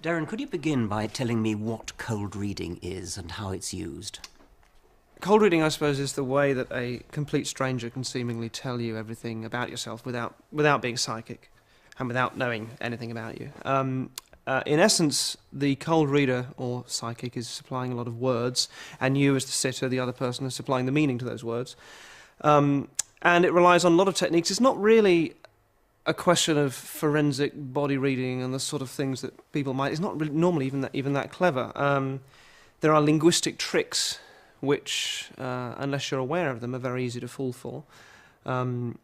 Derren, could you begin by telling me what cold reading is and how it's used? Cold reading, I suppose, is the way that a complete stranger can seemingly tell you everything about yourself without being psychic and without knowing anything about you. In essence, the cold reader or psychic is supplying a lot of words, and you as the sitter, the other person, is supplying the meaning to those words. And it relies on a lot of techniques. It's not really a question of forensic body reading and the sort of things that people might... It's not really normally even that clever. There are linguistic tricks which, unless you're aware of them, are very easy to fall for. And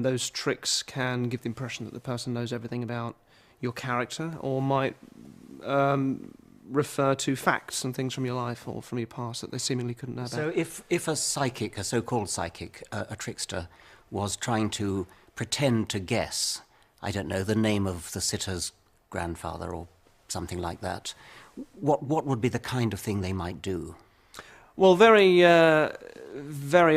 those tricks can give the impression that the person knows everything about your character, or might refer to facts and things from your life or from your past that they seemingly couldn't know about. So if a psychic, a so-called psychic, a trickster, was trying to pretend to guess, I don't know, the name of the sitter's grandfather or something like that, what would be the kind of thing they might do? Well, very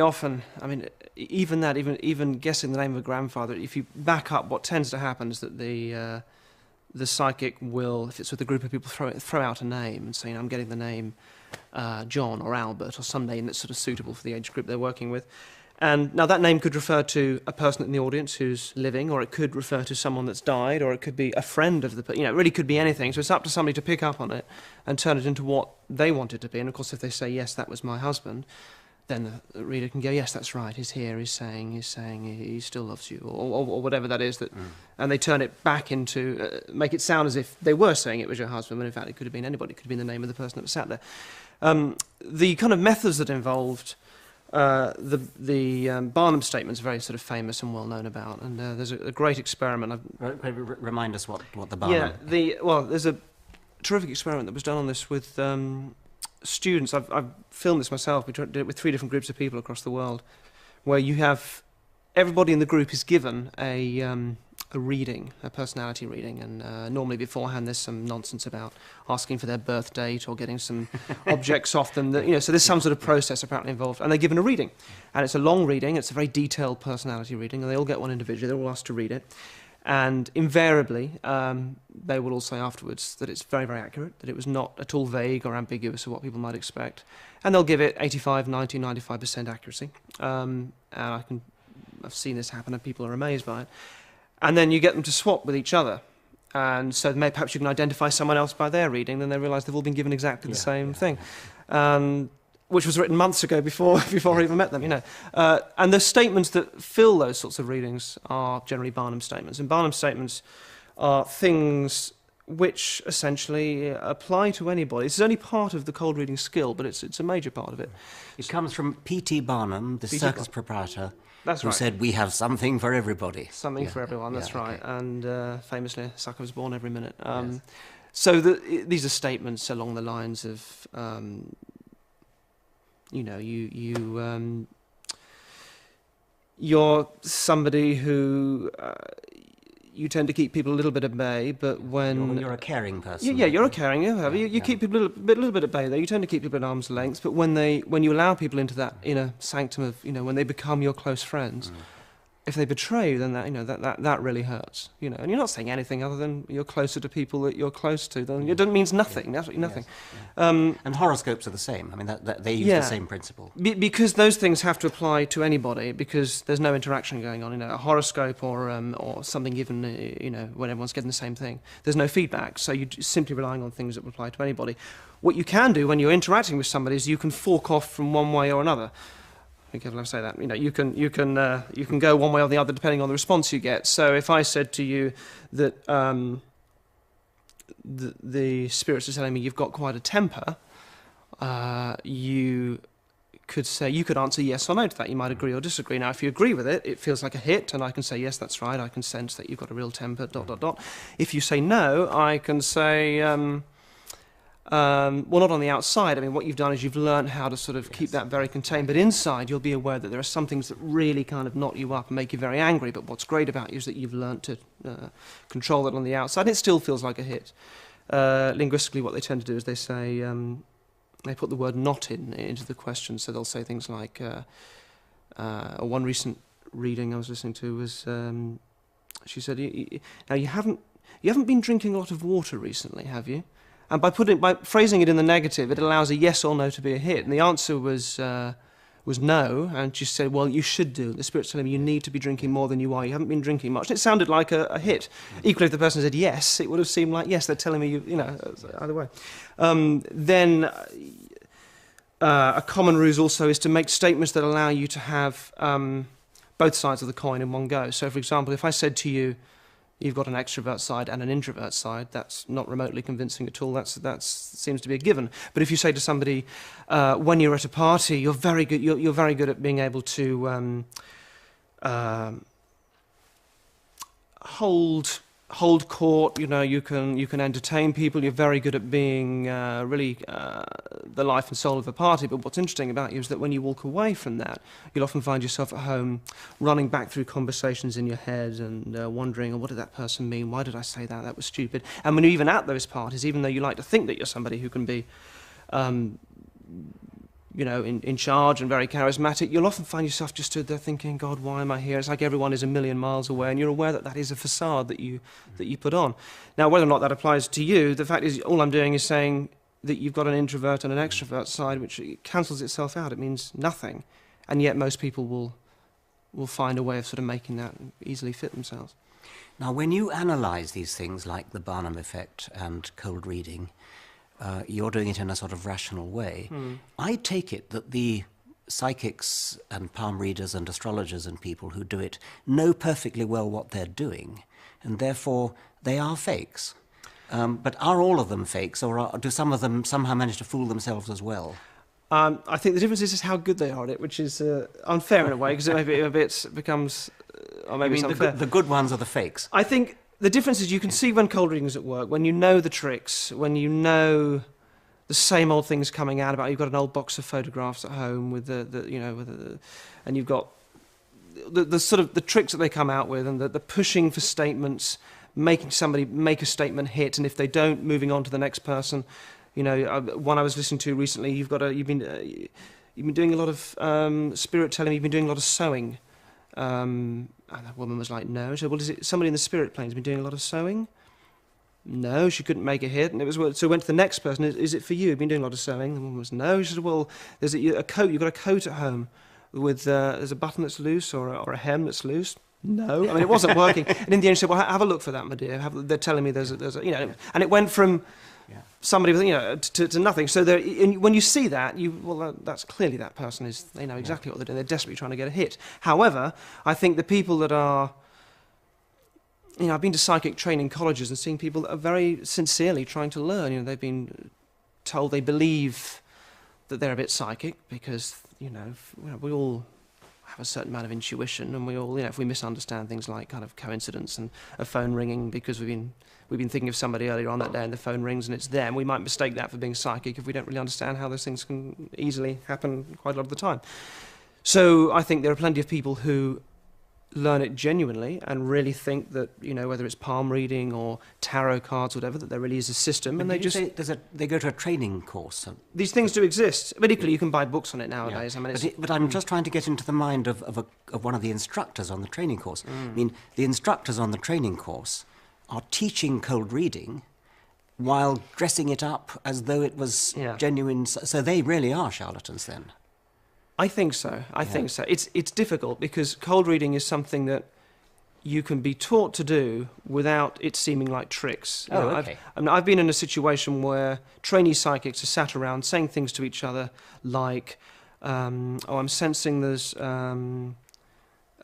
often, I mean, even guessing the name of a grandfather, if you back up, what tends to happen is that the psychic will, if it's with a group of people, throw out a name and say, I'm getting the name John or Albert or some name that's sort of suitable for the age group they're working with. And now that name could refer to a person in the audience who's living, or it could refer to someone that's died, or it could be a friend of the, it really could be anything. So it's up to somebody to pick up on it and turn it into what they want it to be. And of course, if they say, yes, that was my husband, then the reader can go, yes, that's right, he's here, he's saying he still loves you, or whatever that is, and they turn it back into, make it sound as if they were saying it was your husband, when in fact it could have been anybody, it could have been the name of the person that was sat there. The kind of methods that involved, the Barnum statement's very sort of famous and well known about, and there's a great experiment. Remind us what the Barnum... Yeah, well, there's a terrific experiment that was done on this with students. I've filmed this myself. We did it with 3 different groups of people across the world, where you have everybody in the group is given a reading, a personality reading, and normally beforehand there's some nonsense about asking for their birth date or getting some objects off them. That, so there's some sort of process apparently involved, and they're given a reading, and it's a long reading. It's a very detailed personality reading, and they all get one individually. They're all asked to read it. And invariably, they will all say afterwards that it's very, very accurate, that it was not at all vague or ambiguous of what people might expect. And they'll give it 85, 90, 95% accuracy. And I've seen this happen, and people are amazed by it. And then you get them to swap with each other. And so perhaps you can identify someone else by their reading, then they realise they've all been given exactly the same thing. Which was written months ago before I even met them, And the statements that fill those sorts of readings are generally Barnum statements. And Barnum statements are things which essentially apply to anybody. This is only part of the cold reading skill, but it's a major part of it. It comes from P.T. Barnum, the circus proprietor, who said, we have something for everybody. Something for everyone, that's right. Okay. And famously, a sucker was born every minute. So these are statements along the lines of... you're somebody who you tend to keep people a little bit at bay, but when... You're a caring person. Yeah, you're a caring, you keep people a little bit at bay there. You tend to keep people at arm's length, but when you allow people into that inner sanctum of, when they become your close friends, if they betray you, then that really hurts, And you're not saying anything other than you're closer to people that you're close to. Then it means nothing, absolutely nothing. Yes. And horoscopes are the same. I mean, they use the same principle. Because those things have to apply to anybody, because there's no interaction going on. A horoscope or something given, when everyone's getting the same thing. There's no feedback, so you're simply relying on things that apply to anybody. What you can do when you're interacting with somebody is you can fork off from one way or another. Be careful how I say that. You can go one way or the other depending on the response you get. So if I said to you that the spirits are telling me you've got quite a temper, you could answer yes or no to that. You might agree or disagree. Now, if you agree with it, it feels like a hit, and I can say yes, that's right. I can sense that you've got a real temper. ... If you say no, I can say. Well, not on the outside. I mean, what you've done is you've learned how to sort of keep that very contained, but inside you'll be aware that there are some things that really kind of knot you up and make you very angry, but what's great about you is that you've learned to control that on the outside. It still feels like a hit. Linguistically, what they tend to do is they say, they put the word not into the question, so they'll say things like, one recent reading I was listening to was, she said, now you haven't you haven't been drinking a lot of water recently, have you? And by phrasing it in the negative, it allows a yes or no to be a hit. And the answer was no. And she said, well, you should do. The Spirit's telling me you need to be drinking more than you are. You haven't been drinking much. And it sounded like a hit. Equally, if the person said yes, it would have seemed like, yes, they're telling me, either way. Then a common ruse also is to make statements that allow you to have both sides of the coin in one go. So, for example, if I said to you, you've got an extrovert side and an introvert side, that's not remotely convincing at all. That seems to be a given. But if you say to somebody, when you're at a party, you're very good at being able to hold court. You can entertain people. You're very good at being really the life and soul of a party. But what's interesting about you is that when you walk away from that, you'll often find yourself at home running back through conversations in your head and wondering, oh, what did that person mean? Why did I say that? That was stupid. And when you're even at those parties, even though you like to think that you're somebody who can be in charge and very charismatic, you'll often find yourself just stood there thinking, God, why am I here? It's like everyone is a million miles away, and you're aware that that is a facade that you put on. Now, whether or not that applies to you, the fact is all I'm doing is saying that you've got an introvert and an extrovert side, which cancels itself out. It means nothing. And yet most people will find a way of sort of making that easily fit themselves. Now, when you analyse these things like the Barnum effect and cold reading, you're doing it in a sort of rational way. I take it that the psychics and palm readers and astrologers and people who do it know perfectly well what they're doing, and therefore they are fakes. But are all of them fakes, or do some of them somehow manage to fool themselves as well? I think the difference is how good they are at it, which is unfair in a way, because it maybe becomes, or maybe it's unfair. The good ones are the fakes? I think the difference is you can see when cold reading is at work, when you know the tricks, when you know the same old things coming out about. You've got an old box of photographs at home with and you've got the sort of the tricks that they come out with, and the pushing for statements, making somebody make a statement hit, and if they don't, moving on to the next person. One I was listening to recently, you've been doing a lot of spirit telling me you've been doing a lot of sewing. And that woman was like, no. She said, well, is it somebody in the spirit plane who's been doing a lot of sewing? No, she couldn't make a hit. And so went to the next person, is it for you? You've been doing a lot of sewing? The woman was, no. She said, well, there's a coat, you've got a coat at home with, there's a button that's loose or a hem that's loose. No. I mean, it wasn't working. And in the end she said, well, have a look for that, my dear. They're telling me there's a, and it went from somebody to nothing. So when you see that, that's clearly that person they know exactly what they're doing. They're desperately trying to get a hit. However, I think the people that are, I've been to psychic training colleges and seeing people that are very sincerely trying to learn. They've been told they believe that they're a bit psychic because, we all have a certain amount of intuition, and we all, if we misunderstand things like kind of coincidence and a phone ringing because we've been thinking of somebody earlier on that day and the phone rings and it's them, we might mistake that for being psychic if we don't really understand how those things can easily happen quite a lot of the time. So I think there are plenty of people who learn it genuinely and really think that, whether it's palm reading or tarot cards or whatever, that there really is a system. And they just they go to a training course. These things do exist. But equally, you can buy books on it nowadays. Yeah. I mean, but I'm just trying to get into the mind of one of the instructors on the training course. I mean, the instructors on the training course are teaching cold reading while dressing it up as though it was genuine. So they really are charlatans then. I think so. I think so. It's difficult because cold reading is something that you can be taught to do without it seeming like tricks. Okay. I've been in a situation where trainee psychics are sat around saying things to each other like, I'm sensing there's... some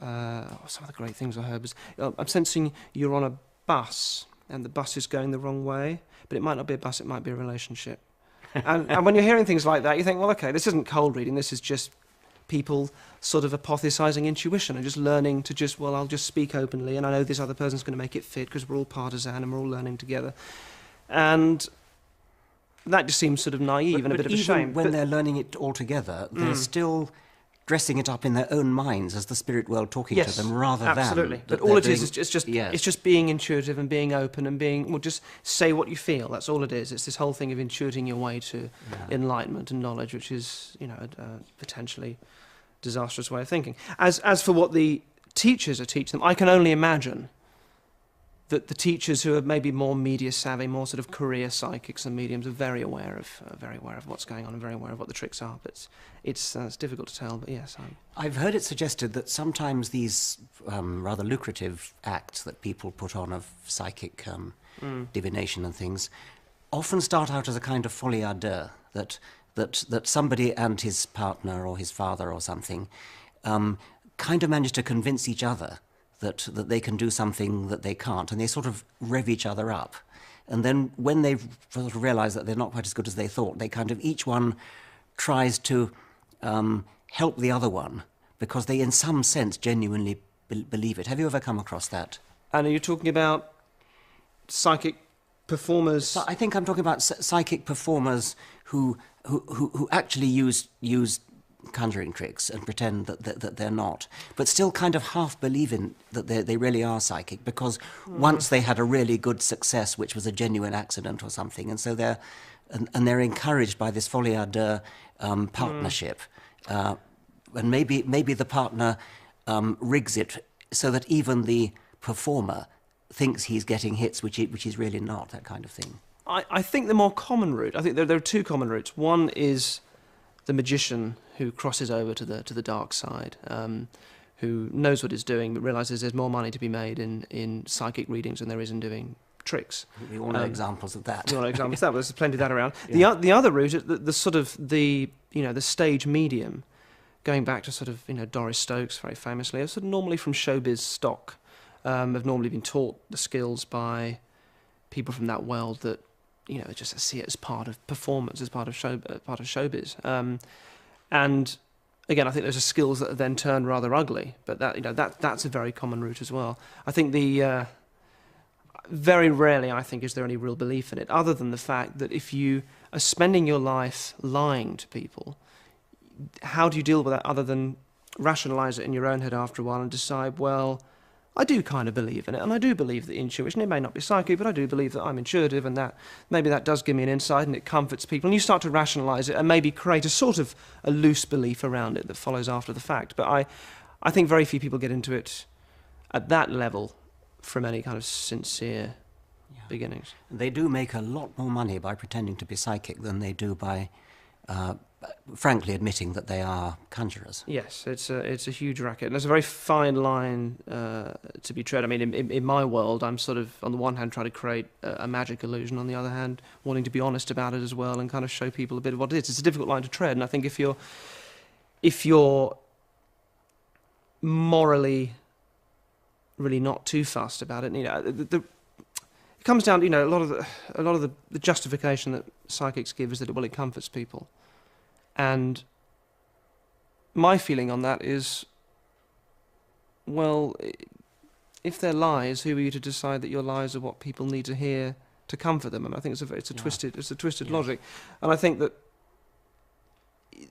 of the great things I heard was, I'm sensing you're on a bus and the bus is going the wrong way, but it might not be a bus, it might be a relationship. And when you're hearing things like that, you think, well, okay, this isn't cold reading, this is just people sort of apotheosizing intuition and just learning to I'll just speak openly, and I know this other person's going to make it fit because we're all partisan and we're all learning together. And that just seems sort of naive and a bit of a shame. When they're learning it all together, they're still dressing it up in their own minds as the spirit world talking to them, rather than... Absolutely. But all it is it's just being intuitive and being open and being... Well, just say what you feel. That's all it is. It's this whole thing of intuiting your way to enlightenment and knowledge, which is, a potentially disastrous way of thinking. As for what the teachers are teaching them, I can only imagine that the teachers who are maybe more media savvy, more sort of career psychics and mediums, are very aware of what's going on and very aware of what the tricks are. But it's difficult to tell. But yes, I've heard it suggested that sometimes these rather lucrative acts that people put on of psychic divination and things often start out as a kind of folie à deux, that somebody and his partner or his father or something kind of manage to convince each other that they can do something that they can't, and they sort of rev each other up. And then when they sort of realise that they're not quite as good as they thought, they kind of, each one tries to help the other one, because they in some sense genuinely believe it. Have you ever come across that? And are you talking about psychic performers? So I think I'm talking about psychic performers who actually use conjuring tricks and pretend that they're not, but still kind of half believe in that they really are psychic, because once they had a really good success, which was a genuine accident or something, and so they're encouraged by this folie à deux partnership, and maybe the partner rigs it so that even the performer thinks he's getting hits which he's really not, that kind of thing. I think the more common route, I think there are two common routes. One is the magician who crosses over to the dark side, who knows what he's doing but realises there's more money to be made in psychic readings than there is in doing tricks. We all know examples of that. We all know examples of that, but there's plenty of that around. Yeah. The other route is the sort of the stage medium, going back to sort of Doris Stokes very famously, sort of normally from showbiz stock, have normally been taught the skills by people from that world that just see it as part of performance, as part of showbiz. And again, I think those are skills that are then turned rather ugly. But that's a very common route as well. I think very rarely, I think, is there any real belief in it, other than the fact that if you are spending your life lying to people, how do you deal with that other than rationalise it in your own head after a while and decide, well, I do kind of believe in it, and I do believe that intuition, it may not be psychic, but I do believe that I'm intuitive, and that maybe that does give me an insight and it comforts people, and you start to rationalise it and maybe create a sort of a loose belief around it that follows after the fact. But I think very few people get into it at that level from any kind of sincere beginnings. They do make a lot more money by pretending to be psychic than they do by frankly admitting that they are conjurers. Yes, it's a huge racket, and there's a very fine line to be tread. I mean, in my world, I'm sort of, on the one hand, trying to create a magic illusion, on the other hand, wanting to be honest about it as well and kind of show people a bit of what it is. It's a difficult line to tread, and I think if you're morally really not too fussed about it, it comes down to, a lot of the justification that psychics give is that it comforts people. And my feeling on that is, well, if they're lies, who are you to decide that your lies are what people need to hear to comfort them? And I think it's a twisted logic. And I think that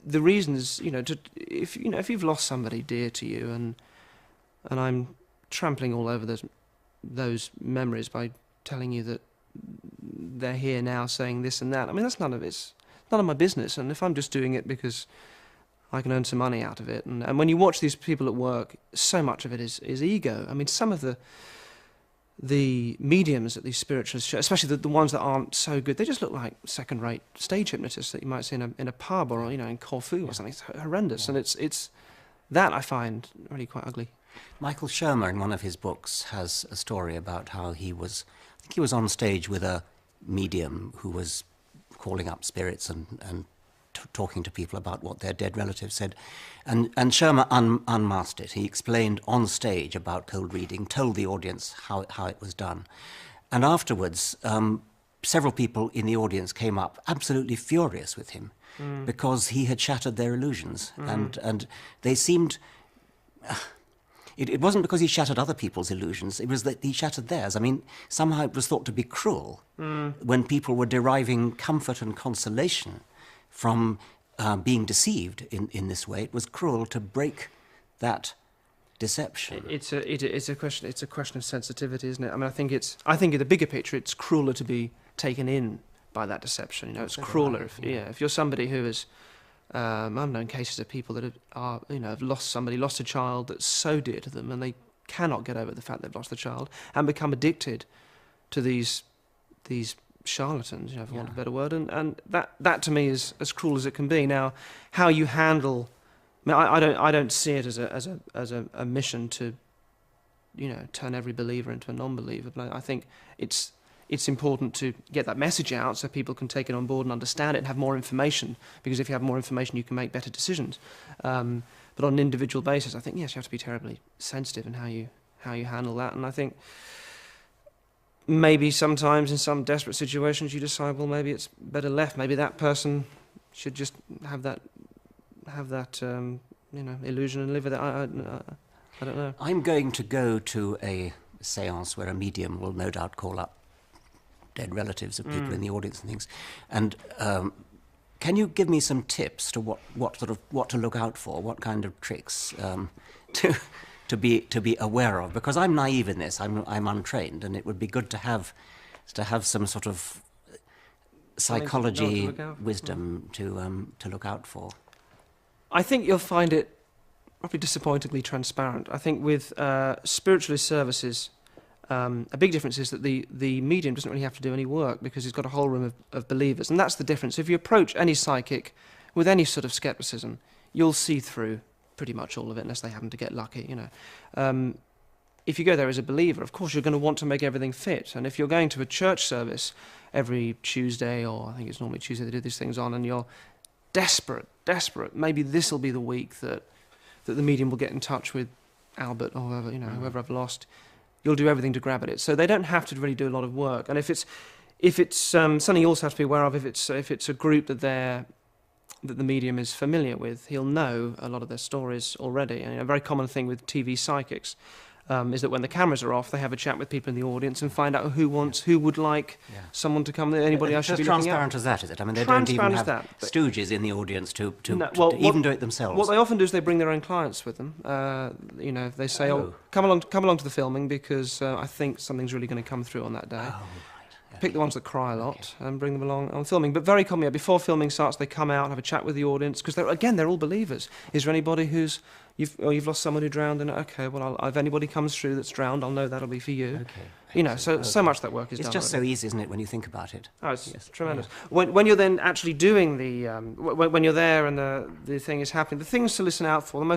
the reason is, if you've lost somebody dear to you, and I'm trampling all over those memories by telling you that they're here now saying this and that. I mean, that's none of my business. And if I'm just doing it because I can earn some money out of it, and when you watch these people at work, so much of it is ego. I mean, some of the mediums at these spiritualists shows, especially the ones that aren't so good, they just look like second-rate stage hypnotists that you might see in a pub or in Corfu or something. It's horrendous, and it's that I find really quite ugly. Michael Shermer, in one of his books, has a story about how he was on stage with a medium who was calling up spirits and talking to people about what their dead relatives said. And Shermer unmasked it. He explained on stage about cold reading, told the audience how it was done. And afterwards, several people in the audience came up absolutely furious with him because he had shattered their illusions. And they seemed... It wasn't because he shattered other people's illusions, it was that he shattered theirs. I mean, somehow it was thought to be cruel when people were deriving comfort and consolation from being deceived in this way. It was cruel to break that deception. It's a question of sensitivity, isn't it? I mean, I think in the bigger picture, it's crueler to be taken in by that deception. It's crueler if you're somebody who is... I've known cases of people that have lost a child that's so dear to them, and they cannot get over the fact they've lost the child and become addicted to these charlatans, for want of a better word, and that to me is as cruel as it can be. Now, how you handle, I don't see it as a mission to, turn every believer into a non-believer, but I think it's important to get that message out so people can take it on board and understand it and have more information, because if you have more information you can make better decisions. But on an individual basis, I think, yes, you have to be terribly sensitive in how you handle that, and I think maybe sometimes in some desperate situations you decide, well, maybe it's better left. Maybe that person should just have that illusion and live with it. I don't know. I'm going to go to a séance where a medium will no doubt call up dead relatives of people in the audience and things. And can you give me some tips to what to look out for, what kind of tricks to be aware of? Because I'm naive in this. I'm untrained, and it would be good to have some sort of psychology wisdom to look out for. I think you'll find it probably disappointingly transparent. I think with spiritualist services, a big difference is that the medium doesn't really have to do any work because he's got a whole room of believers, and that's the difference. If you approach any psychic with any sort of skepticism, you'll see through pretty much all of it, unless they happen to get lucky, If you go there as a believer, of course you're going to want to make everything fit, and if you're going to a church service every Tuesday, or I think it's normally Tuesday they do these things on, and you're desperate, maybe this will be the week that the medium will get in touch with Albert or whoever, whoever I've lost. You'll do everything to grab at it. So they don't have to really do a lot of work. And if it's something you also have to be aware of, if it's a group that the medium is familiar with, he'll know a lot of their stories already. And a very common thing with TV psychics is that when the cameras are off, they have a chat with people in the audience and find out who would like someone to come there, anybody I should be looking at. As transparent as that, is it? I mean, they don't even have stooges in the audience to even do it themselves. What they often do is they bring their own clients with them. They say, come along to the filming because I think something's really going to come through on that day. Oh, right. Pick the ones that cry a lot and bring them along on filming. But very commonly, before filming starts, they come out and have a chat with the audience because they're all believers. Is there anybody you've lost someone who drowned? And okay, well, if anybody comes through that's drowned, I'll know that'll be for you. Okay. So much that work is done. It's just so easy, isn't it, when you think about it? Oh, it's tremendous. Yeah. When you're then actually doing when you're there and the thing is happening, the things to listen out for,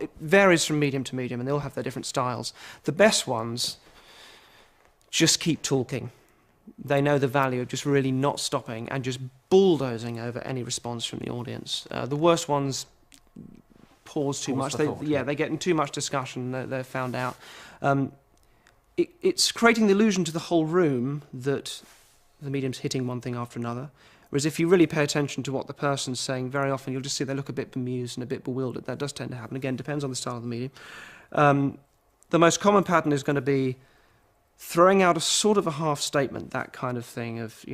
it varies from medium to medium, and they all have their different styles. The best ones just keep talking. They know the value of just really not stopping and just bulldozing over any response from the audience. The worst ones pause too much. They get in too much discussion. They're found out. It's creating the illusion to the whole room that the medium's hitting one thing after another. Whereas if you really pay attention to what the person's saying, very often you'll just see they look a bit bemused and a bit bewildered. That does tend to happen. Again, depends on the style of the medium. The most common pattern is going to be throwing out a sort of a half statement, that kind of thing of,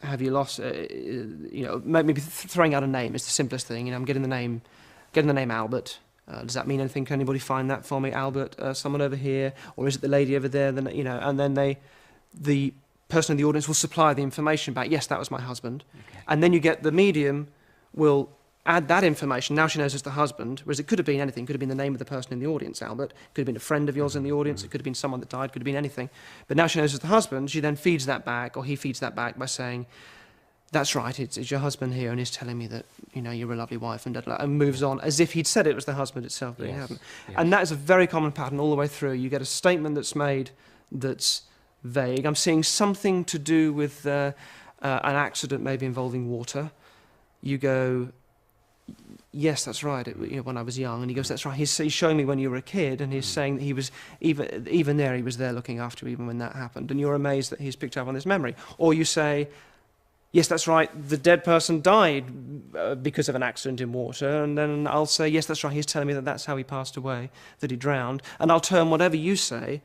have you lost, maybe throwing out a name is the simplest thing. I'm getting the name Albert. Does that mean anything? Can anybody find that for me? Albert, someone over here, or is it the lady over there? Then, and then the person in the audience will supply the information back. Yes, that was my husband. Okay. And then you get the medium will add that information. Now she knows it's the husband, whereas it could have been anything. It could have been the name of the person in the audience, Albert. It could have been a friend of yours in the audience. It could have been someone that died. Could have been anything. But now she knows it's the husband. She then feeds that back, or he feeds that back by saying, that's right, it's your husband here, and he's telling me that, you're a lovely wife, and moves on, as if he'd said it was the husband itself, but he hadn't. Yes. And that is a very common pattern all the way through. You get a statement that's made that's vague. I'm seeing something to do with an accident maybe involving water. You go, yes, that's right, when I was young. And he goes, that's right, he's showing me when you were a kid, and he's saying that he was, even there, he was there looking after you even when that happened. And you're amazed that he's picked up on this memory. Or you say, yes, that's right, the dead person died because of an accident in water. And then I'll say, yes, that's right, he's telling me that that's how he passed away, that he drowned. And I'll turn whatever you say.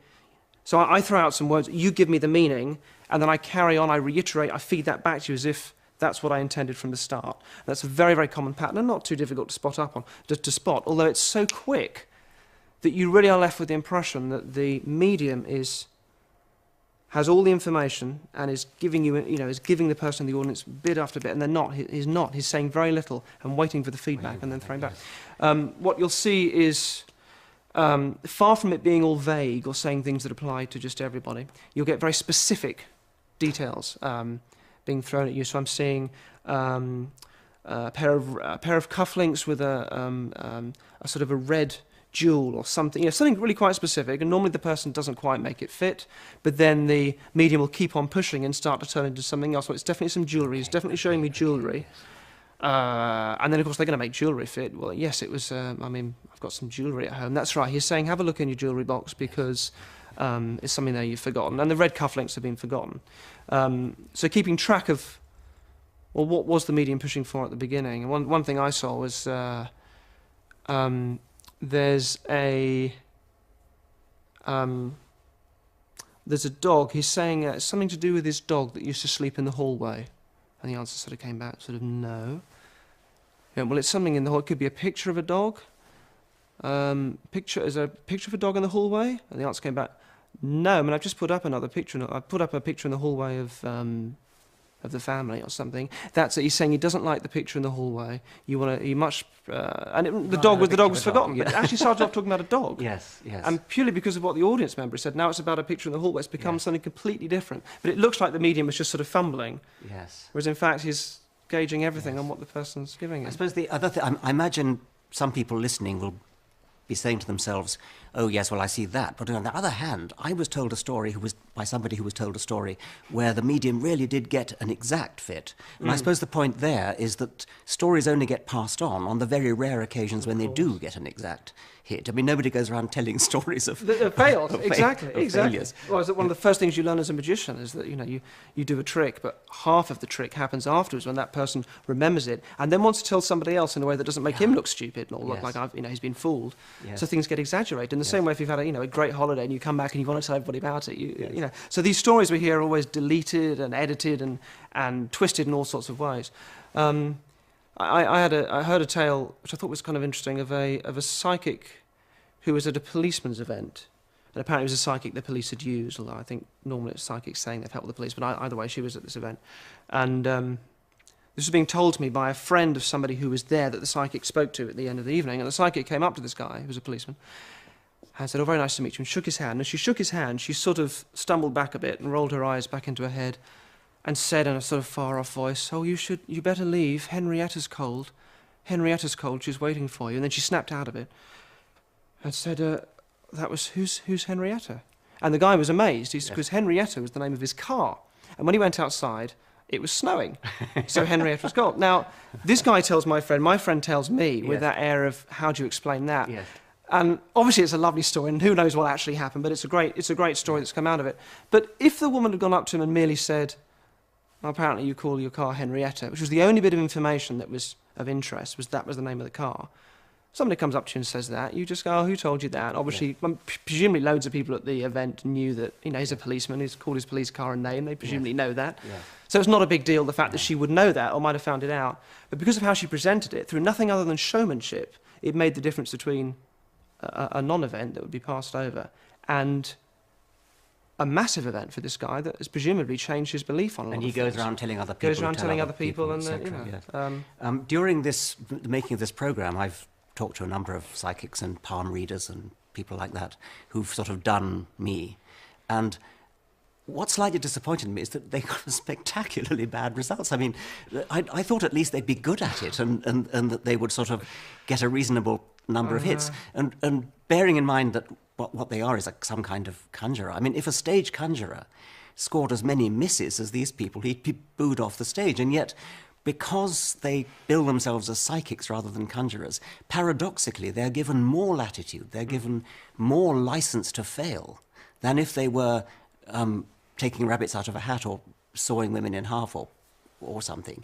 So I throw out some words, you give me the meaning, and then I carry on, I reiterate, I feed that back to you as if that's what I intended from the start. That's a very, very common pattern, and not too difficult to spot, although it's so quick that you really are left with the impression that the medium has all the information and is giving is giving the person in the audience bit after bit, and they're not. He's not. He's saying very little and waiting for the feedback and then throwing back. What you'll see is far from it being all vague or saying things that apply to just everybody, you'll get very specific details being thrown at you. So I'm seeing a pair of cufflinks with a sort of a red jewel or something, something really quite specific, and normally the person doesn't quite make it fit, but then the medium will keep on pushing and start to turn into something else. So it's definitely some jewellery, it's definitely showing me jewellery. And then, of course, they're going to make jewellery fit. Well, yes, it was, I've got some jewellery at home. That's right, he's saying, have a look in your jewellery box because it's something there you've forgotten. And the red cufflinks have been forgotten. So keeping track of, well, what was the medium pushing for at the beginning? And one thing I saw was there's a dog. He's saying it's something to do with his dog that used to sleep in the hallway. And the answer sort of came back, sort of, no. Yeah, well, it's something in the hall. It could be a picture of a dog. Is there a picture of a dog in the hallway? And the answer came back, no. I mean, I've just put up another picture. I put up a picture in the hallway of the family or something. That's it. He's saying he doesn't like the picture in the hallway. The dog was forgotten. Yeah. But it actually started off talking about a dog. Yes. And purely because of what the audience member said, now it's about a picture in the hallway. It's become something completely different. But it looks like the medium was just sort of fumbling. Yes. Whereas in fact he's gauging everything on what the person's giving him. I suppose the other thing, I imagine some people listening will be saying to themselves, oh yes, well I see that. But on the other hand, I was told a story by somebody who was told a story where the medium really did get an exact fit. And I suppose the point there is that stories only get passed on the very rare occasions when they do get an exact hit. I mean, nobody goes around telling stories of fails. Exactly. failures. Well, one of the first things you learn as a magician is that you do a trick, but half of the trick happens afterwards when that person remembers it and then wants to tell somebody else in a way that doesn't make him look stupid and look like he's been fooled. Yes. So things get exaggerated. In the same way, if you've had a great holiday and you come back and you want to tell everybody about it, you know. So these stories we hear are always deleted and edited and twisted in all sorts of ways. I heard a tale which I thought was kind of interesting of a psychic who was at a policeman's event, and apparently it was a psychic the police had used. Although I think normally it's psychics saying they've helped the police, but either way, she was at this event, and this was being told to me by a friend of somebody who was there that the psychic spoke to at the end of the evening. And the psychic came up to this guy who was a policeman and said, "Oh, very nice to meet you," and shook his hand. And as she shook his hand, she sort of stumbled back a bit and rolled her eyes back into her head and said in a sort of far-off voice, "Oh, you better leave. Henrietta's cold. Henrietta's cold. She's waiting for you." And then she snapped out of it and said, "That was who's Henrietta?" And the guy was amazed because Henrietta was the name of his car. And when he went outside, it was snowing. So Henrietta was cold. Now, this guy tells my friend tells me with that air of, how do you explain that? Yes. And obviously it's a lovely story, and who knows what actually happened, but it's a great story that's come out of it. But if the woman had gone up to him and merely said, well, apparently you call your car Henrietta, which was the only bit of information that was of interest, that was the name of the car. Somebody comes up to you and says that, you just go, "Oh, who told you that?" Obviously, presumably loads of people at the event knew that, he's a policeman, he's called his police car a name, they presumably know that. Yeah. So it's not a big deal, the fact that she would know that or might have found it out. But because of how she presented it, through nothing other than showmanship, it made the difference between a non-event that would be passed over and a massive event for this guy that has presumably changed his belief on a lot of things. And he goes around telling other people. During the making of this programme, I've talked to a number of psychics and palm readers and people like that who've sort of done me. And what slightly disappointed me is that they got spectacularly bad results. I mean, I thought at least they'd be good at it and that they would sort of get a reasonable number of hits. And bearing in mind that what they are is like some kind of conjurer. I mean, if a stage conjurer scored as many misses as these people, he'd be booed off the stage. And yet, because they bill themselves as psychics rather than conjurers, paradoxically, they're given more latitude, they're given more license to fail than if they were taking rabbits out of a hat or sawing women in half or something.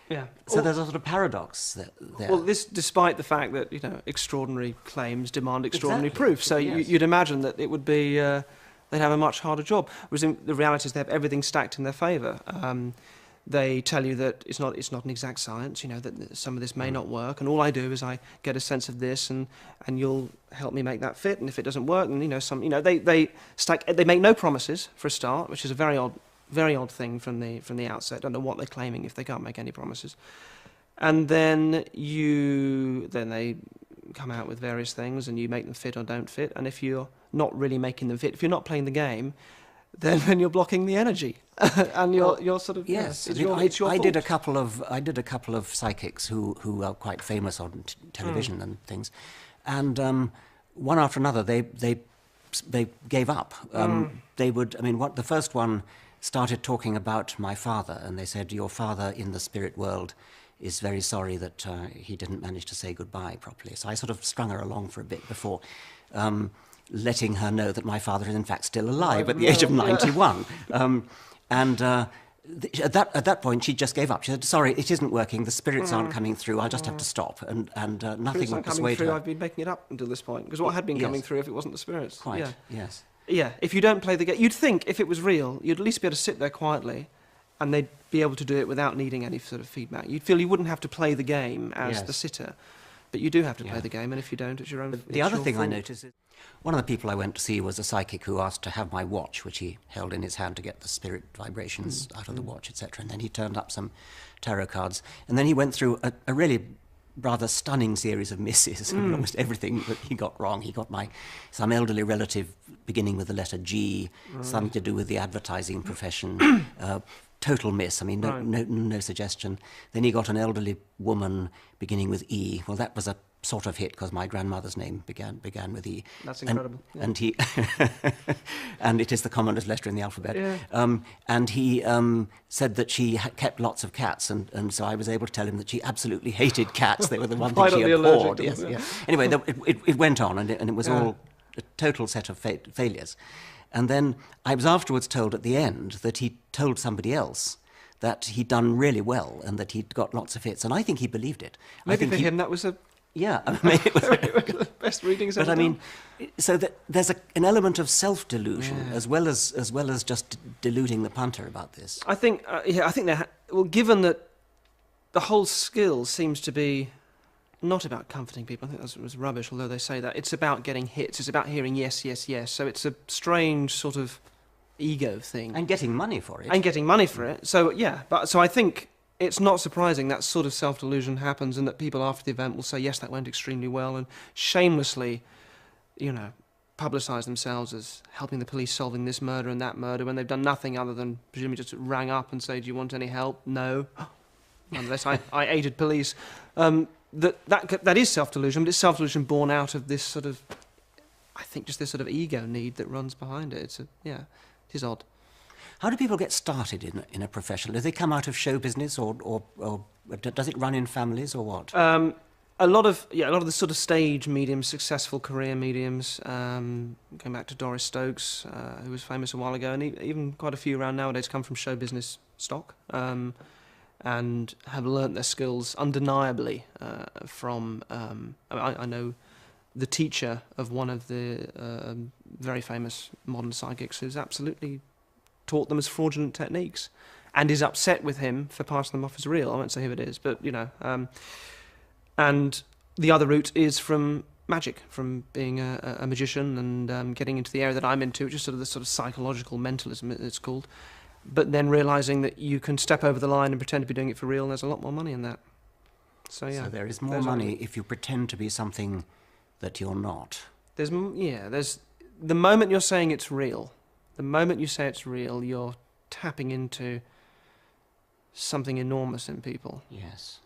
Yeah. So there's a sort of paradox there. Well, this, despite the fact that extraordinary claims demand extraordinary proof, so you'd imagine that it would be they'd have a much harder job. Whereas the reality is they have everything stacked in their favour. They tell you that it's not an exact science. That some of this may not work, and all I do is I get a sense of this, and you'll help me make that fit. And if it doesn't work, then they make no promises for a start, which is a very odd thing from the outset. Don't know what they're claiming if they can't make any promises. And then they come out with various things, and you make them fit or don't fit. And if you're not really making them fit, if you're not playing the game, then you're blocking the energy, and you're sort of yes. It's your fault. I did a couple of psychics who are quite famous on television and things, and one after another they gave up. They would. I mean, the first one started talking about my father, and they said, "Your father in the spirit world is very sorry that he didn't manage to say goodbye properly." So I sort of strung her along for a bit before letting her know that my father is in fact still alive at the age of 91. At that point, she just gave up. She said, "Sorry, it isn't working. The spirits aren't coming through. I'll just have to stop." And nothing would persuade her. I've been making it up until this point, because what had been coming through if it wasn't the spirits? Quite, yes. Yeah, if you don't play the game, you'd think if it was real, you'd at least be able to sit there quietly, and they'd be able to do it without needing any sort of feedback. You'd feel you wouldn't have to play the game as the sitter, but you do have to play the game, and if you don't, it's your own. The other thing I noticed is one of the people I went to see was a psychic who asked to have my watch, which he held in his hand to get the spirit vibrations out of the watch, etc. And then he turned up some tarot cards, and then he went through a really rather stunning series of misses. Almost everything that he got wrong. He got some elderly relative beginning with the letter G, something to do with the advertising profession. Total miss. I mean, no suggestion. Then he got an elderly woman beginning with E. Well, that was a sort of hit because my grandmother's name began with E. That's incredible. And he, and it is the commonest letter in the alphabet. Yeah. And he said that she kept lots of cats, and so I was able to tell him that she absolutely hated cats. They were the one thing she abhorred. Yes, yeah. Anyway, it went on, and it was all a total set of failures. And then I was afterwards told at the end that he told somebody else that he'd done really well and that he'd got lots of hits. And I think he believed it. Maybe for him that was a... Yeah, I mean, it was the best readings ever But I mean, done. so that there's an element of self-delusion as well as just deluding the punter about this. I think, given that the whole skill seems to be not about comforting people. I think that was rubbish, although they say that. It's about getting hits. It's about hearing yes, yes, yes. So it's a strange sort of ego thing. And getting money for it. So, so I think it's not surprising that sort of self-delusion happens, and that people after the event will say, yes, that went extremely well, and shamelessly, publicise themselves as helping the police solving this murder and that murder when they've done nothing other than presumably just rang up and say, do you want any help? No. Nonetheless, I aided police. That is self-delusion, but it's self-delusion born out of this sort of, I think, just this sort of ego need that runs behind it. It is odd. How do people get started in a profession? Do they come out of show business, or does it run in families, or what? A lot of the sort of stage mediums, successful career mediums, going back to Doris Stokes, who was famous a while ago, and even quite a few around nowadays come from show business stock. And have learnt their skills undeniably from... I know the teacher of one of the very famous modern psychics who's absolutely taught them as fraudulent techniques and is upset with him for passing them off as real. I won't say who it is, but, and the other route is from magic, from being a magician and getting into the area that I'm into, which is sort of the sort of psychological mentalism, it's called. But then realising that you can step over the line and pretend to be doing it for real, and there's a lot more money in that. So there is more money if you pretend to be something that you're not. There's the moment you're saying it's real. The moment you say it's real, you're tapping into something enormous in people. Yes.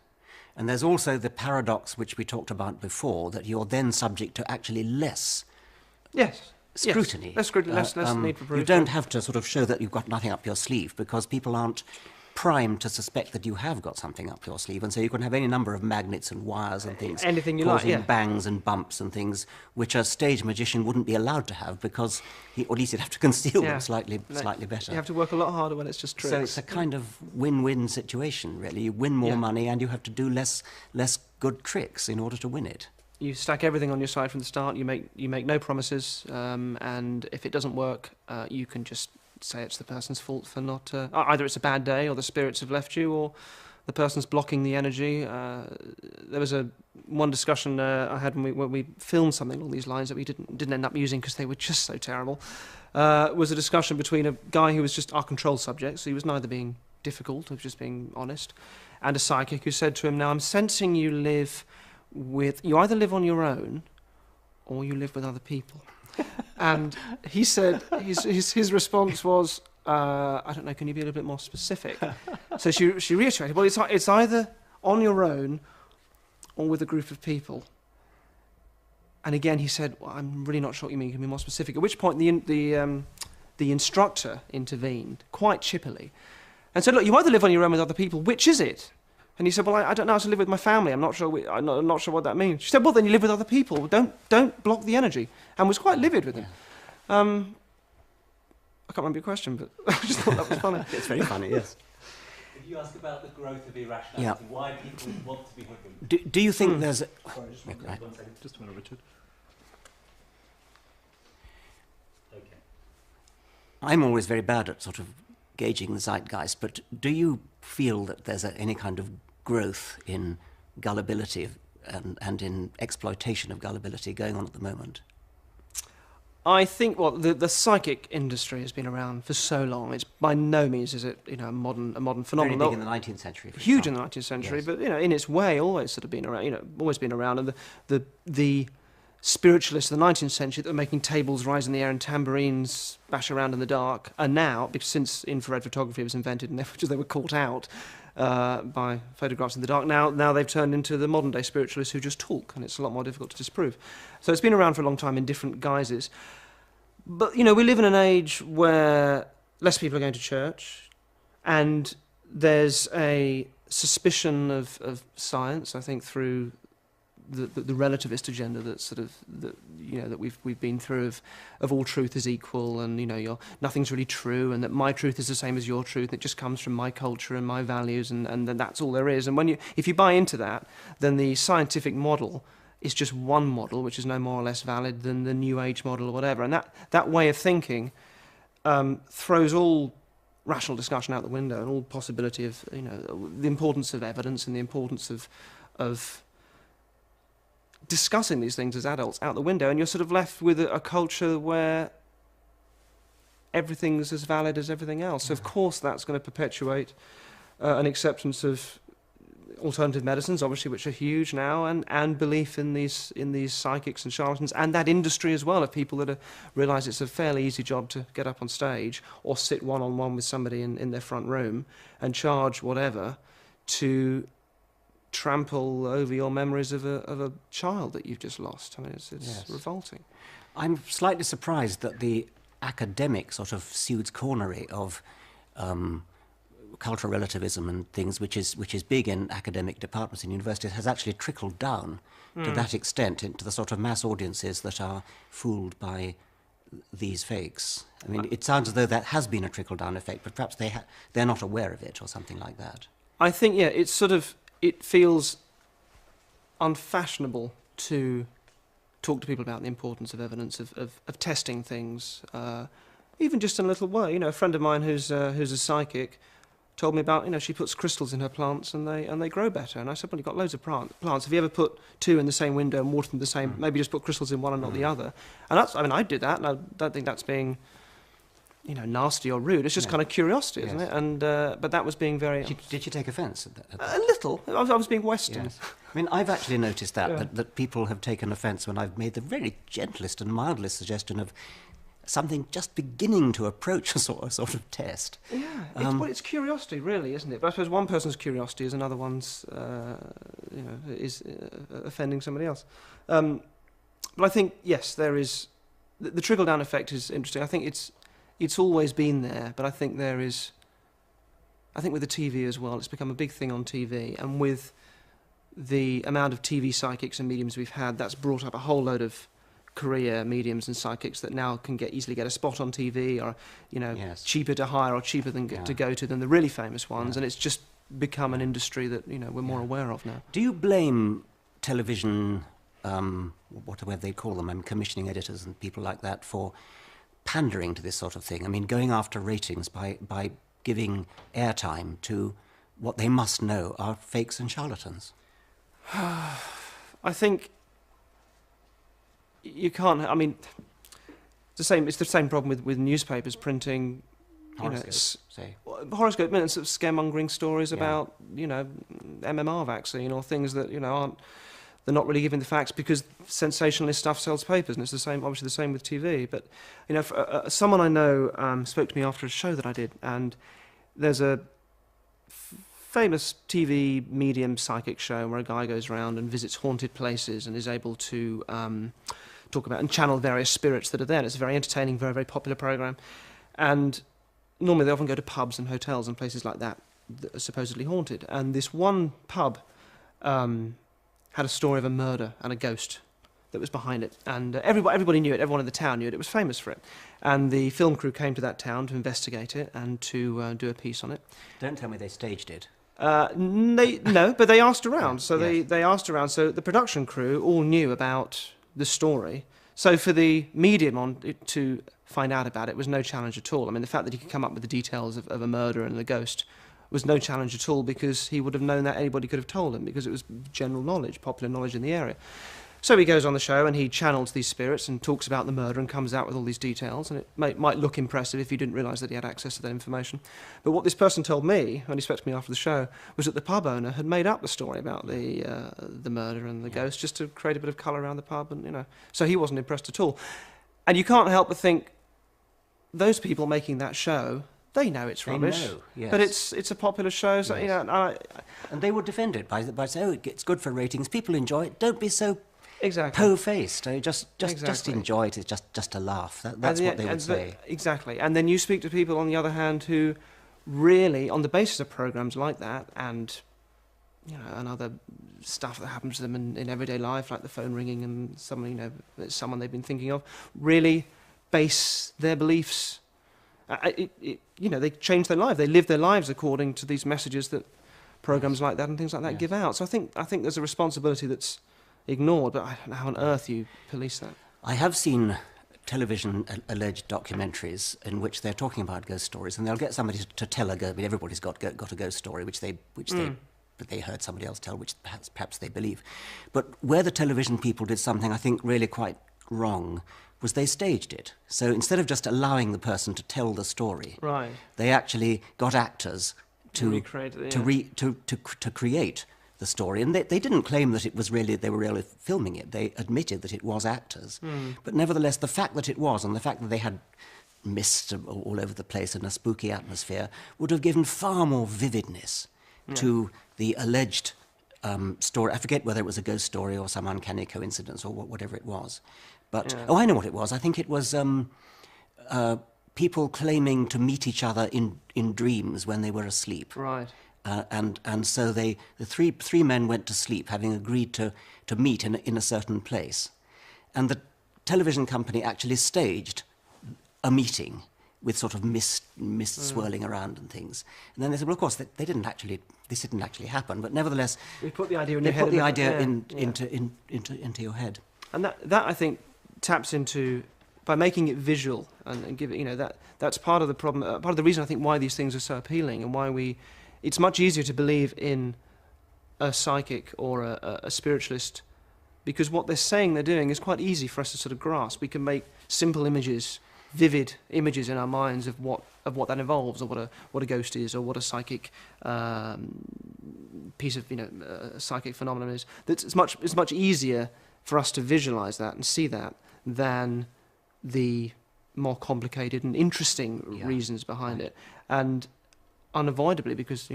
And there's also the paradox which we talked about before, that you're then subject to actually less scrutiny. Yes. Less need for proof. You don't have to sort of show that you've got nothing up your sleeve, because people aren't primed to suspect that you have got something up your sleeve, and so you can have any number of magnets and wires and things, anything you causing like, bangs and bumps and things, which a stage magician wouldn't be allowed to have, because or at least he'd have to conceal them slightly better. You have to work a lot harder when it's just tricks. So it's a kind of win-win situation, really. You win more money, and you have to do less good tricks in order to win it. You stack everything on your side from the start. You make no promises, and if it doesn't work, you can just say it's the person's fault for not... either it's a bad day, or the spirits have left you, or the person's blocking the energy. There was one discussion I had when we filmed something along these lines that we didn't end up using because they were just so terrible. Was a discussion between a guy who was just our control subject, so he was neither being difficult, he was just being honest, and a psychic who said to him, "Now I'm sensing you live you either live on your own or you live with other people. And he said his response was, I don't know, can you be a little bit more specific? So she reiterated, well, it's either on your own or with a group of people. And again, he said, well, I'm really not sure what you mean, can you be more specific? At which point the instructor intervened, quite chippily, and said, look, you either live on your own with other people, which is it? And he said, well, I don't know how to live with my family. I'm not sure what that means. She said, well, then you live with other people. Don't block the energy. And was quite livid with him. I can't remember your question, but I just thought that was funny. It's very funny, yes. If you ask about the growth of irrationality, why people want to be hoodwinked. Do you think there's... Sorry, just one second. Just a minute, Richard. Okay. I'm always very bad at sort of gauging the zeitgeist, but do you feel that there's any kind of growth in gullibility and in exploitation of gullibility going on at the moment? I think the psychic industry has been around for so long. It's by no means is it a modern phenomenon. Very big in the 19th century. Huge in the 19th century, yes. But in its way, always sort of been around. Always been around. And the spiritualists of the 19th century that were making tables rise in the air and tambourines bash around in the dark, and now, because since infrared photography was invented and they were caught out by photographs in the dark, now they've turned into the modern day spiritualists who just talk, and it's a lot more difficult to disprove. So it's been around for a long time in different guises. But we live in an age where less people are going to church, and there's a suspicion of science, I think, through the relativist agenda that we've been through of all truth is equal, and nothing's really true, and that my truth is the same as your truth. It just comes from my culture and my values, and that's all there is. And if you buy into that, then the scientific model is just one model, which is no more or less valid than the New Age model or whatever. And that way of thinking throws all rational discussion out the window, and all possibility of the importance of evidence and the importance of discussing these things as adults out the window, and you're sort of left with a culture where everything's as valid as everything else. So of course that's going to perpetuate an acceptance of alternative medicines, obviously, which are huge now, and belief in these psychics and charlatans, and that industry as well, of people that realise it's a fairly easy job to get up on stage or sit one-on-one with somebody in their front room and charge whatever to trample over your memories of a child that you've just lost. I mean, it's yes. Revolting. I'm slightly surprised that the academic sort of Sude's cornery of cultural relativism and things, which is big in academic departments in universities, has actually trickled down to that extent into the sort of mass audiences that are fooled by these fakes. I mean, it sounds as though that has been a trickle-down effect, but perhaps they're not aware of it or something like that. I think, yeah, it feels unfashionable to talk to people about the importance of evidence, of testing things, even just in a little way. A friend of mine who's a psychic told me about, she puts crystals in her plants and they grow better. And I said, well, you've got loads of plants. Have you ever put two in the same window and watered them the same? Maybe just put crystals in one and not the other. And I did that, and I don't think that's being nasty or rude. It's just kind of curiosity, isn't it? And but that was being very... Did you take offence at that? A little. I was being Western. Yes. I mean, I've actually noticed that people have taken offence when I've made the very gentlest and mildest suggestion of something just beginning to approach a sort of test. Yeah, it's curiosity, really, isn't it? But I suppose one person's curiosity is another one's, is offending somebody else. But I think, yes, there is... The trickle-down effect is interesting. I think it's always been there, but I think there is... I think with the TV as well, it's become a big thing on TV, and with the amount of TV psychics and mediums we've had, that's brought up a whole load of career mediums and psychics that now can easily get a spot on TV, or cheaper to hire or cheaper to go to than the really famous ones, and it's just become an industry that we're more aware of now. Do you blame television, whatever they call them, commissioning editors and people like that, for pandering to this sort of thing? I mean, going after ratings by giving airtime to what they must know are fakes and charlatans? I think you can't. I mean, it's the same problem with newspapers printing horoscope and scaremongering stories about MMR vaccine or things that aren't they're not really giving the facts, because sensationalist stuff sells papers, and it's the same, obviously the same with TV. But someone I know spoke to me after a show that I did, and there's a famous TV medium psychic show where a guy goes around and visits haunted places and is able to talk about and channel various spirits that are there. And it's a very entertaining, very, very popular program. And normally they often go to pubs and hotels and places like that that are supposedly haunted. And this one pub had a story of a murder and a ghost that was behind it. And everybody knew it, everyone in the town knew it, it was famous for it. And the film crew came to that town to investigate it and to do a piece on it. Don't tell me they staged it. No, but they asked around. So Yes. they asked around. So the production crew all knew about the story. So for the medium to find out about it was no challenge at all. I mean, the fact that he could come up with the details of a murder and the ghost was no challenge at all, because he would have known that anybody could have told him, because it was general knowledge, popular knowledge in the area. So he goes on the show and he channels these spirits and talks about the murder and comes out with all these details, and it might look impressive if you didn't realise that he had access to that information. But what this person told me, when he spoke to me after the show, was that the pub owner had made up the story about the murder and the ghost just to create a bit of colour around the pub, and so he wasn't impressed at all. And you can't help but think, those people making that show, they know it's rubbish. They know, yes. But it's a popular show, so Yes. And they would defend it by saying, oh, it's good for ratings, people enjoy it, don't be so exactly po-faced. Just Exactly. enjoy it. It's just a laugh. That's what they would say. Exactly. And then you speak to people, on the other hand, who really, on the basis of programs like that, and and other stuff that happens to them in everyday life, like the phone ringing and someone they've been thinking of, really base their beliefs. They change their life. They live their lives according to these messages that programs like that and things like that give out. So I think there's a responsibility that's ignored, but I don't know how on earth you police that. I have seen television alleged documentaries in which they're talking about ghost stories, and they'll get somebody to tell a ghost. I mean, everybody's got a ghost story which they heard somebody else tell, which perhaps they believe. But where the television people did something I think really quite wrong was they staged it. So instead of just allowing the person to tell the story, Right. they actually got actors to Recreate it, to create the story, and they didn't claim that they were really filming it. They admitted that it was actors, but nevertheless, the fact that it was, and the fact that they had mist all over the place and a spooky atmosphere, would have given far more vividness to the alleged story. I forget whether it was a ghost story or some uncanny coincidence or whatever it was. But I know what it was. I think it was people claiming to meet each other in dreams when they were asleep. Right. And so the three men went to sleep, having agreed to meet in a certain place, and the television company actually staged a meeting with sort of mist swirling around and things. And then they said, well, of course, this didn't actually happen, but nevertheless, They put the idea in they your head. put the idea into into your head. And that I think taps into, by making it visual and give it, that's part of the problem, part of the reason I think why these things are so appealing, and why it's much easier to believe in a psychic or a spiritualist, because what they're saying they're doing is quite easy for us to sort of grasp. We can make simple images, vivid images in our minds of what that involves, or what a ghost is, or what a psychic piece of a psychic phenomenon is. It's much easier for us to visualize that and see that than the more complicated and interesting reasons behind it. And unavoidably, because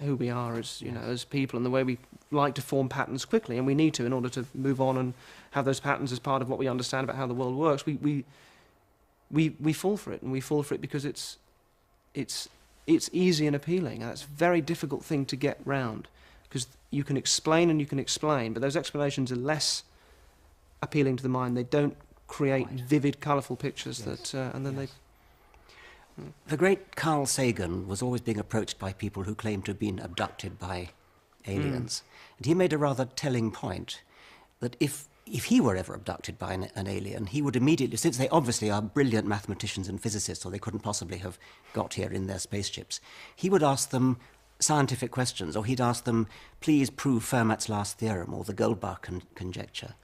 who we are as as people, and the way we like to form patterns quickly, and we need to in order to move on and have those patterns as part of what we understand about how the world works. We fall for it, and we fall for it because it's easy and appealing, and it's a very difficult thing to get round, because you can explain and you can explain, but those explanations are less appealing to the mind. They don't create vivid, colourful pictures and then they. The great Carl Sagan was always being approached by people who claimed to have been abducted by aliens. And he made a rather telling point that if he were ever abducted by an alien, he would immediately, since they obviously are brilliant mathematicians and physicists, or they couldn't possibly have got here in their spaceships, he would ask them scientific questions, or he'd ask them, please prove Fermat's last theorem or the Goldbach conjecture.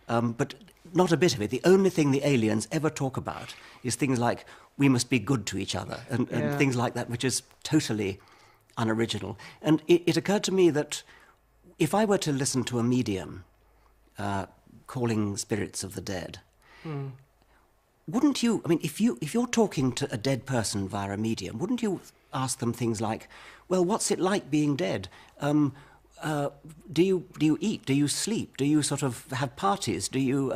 But not a bit of it. The only thing the aliens ever talk about is things like, we must be good to each other, and things like that, which is totally unoriginal. And it occurred to me that if I were to listen to a medium calling spirits of the dead. Wouldn't you, I mean, if you're talking to a dead person via a medium, wouldn't you ask them things like, well, what's it like being dead? Do you eat? Do you sleep? Do you sort of have parties? Do you,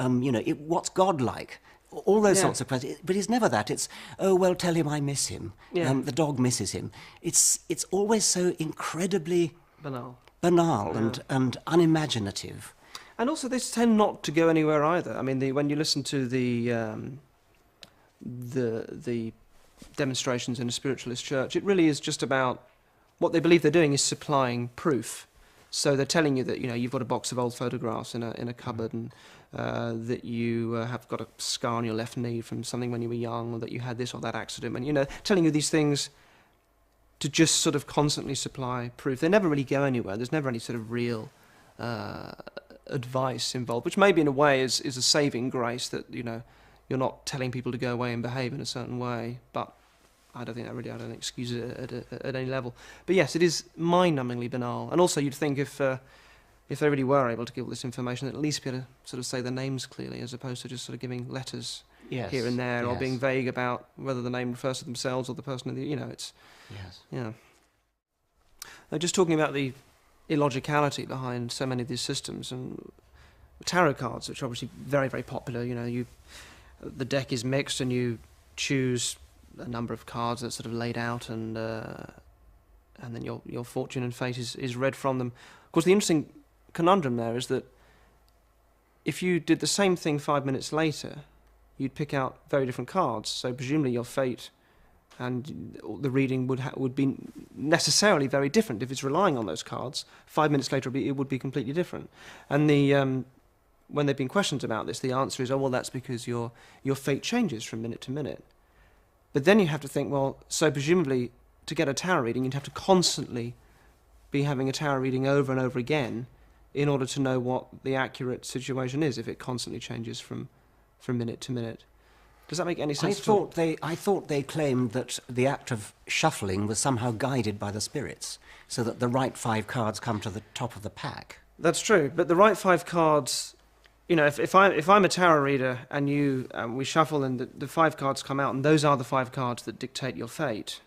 what's God like? All those sorts of questions. But it's never that. It's, oh, well, tell him I miss him. Yeah. The dog misses him. It's always so incredibly Banal. And unimaginative. And also, they tend not to go anywhere either. I mean, when you listen to the demonstrations in a spiritualist church, it really is just about what they believe they're doing is supplying proof. So they're telling you that you've got a box of old photographs in a cupboard, and that you have got a scar on your left knee from something when you were young, or that you had this or that accident. And telling you these things to just sort of constantly supply proof. They never really go anywhere. There's never any sort of real advice involved, which maybe in a way is a saving grace, that you're not telling people to go away and behave in a certain way, but I don't think excuse it at any level. But yes, it is mind-numbingly banal. And also, you'd think if they really were able to give all this information, they'd at least be able to sort of say the names clearly, as opposed to just sort of giving letters here and there, or being vague about whether the name refers to themselves or the person. It's just talking about the illogicality behind so many of these systems, and tarot cards, which are obviously very, very popular. The deck is mixed, and you choose a number of cards that's sort of laid out, and then your fortune and fate is read from them. Of course, the interesting conundrum there is that if you did the same thing 5 minutes later, you'd pick out very different cards. So presumably your fate and the reading would be necessarily very different. If it's relying on those cards, 5 minutes later it would be completely different. And when there have been questions about this, the answer is, oh, well, that's because your fate changes from minute to minute. But then you have to think, well, so presumably to get a tarot reading, you'd have to constantly be having a tarot reading over and over again in order to know what the accurate situation is, if it constantly changes from minute to minute. Does that make any sense? I thought they claimed that the act of shuffling was somehow guided by the spirits, so that the right 5 cards come to the top of the pack. That's true, but the right 5 cards, if I'm a tarot reader and we shuffle and the 5 cards come out, and those are the 5 cards that dictate your fate,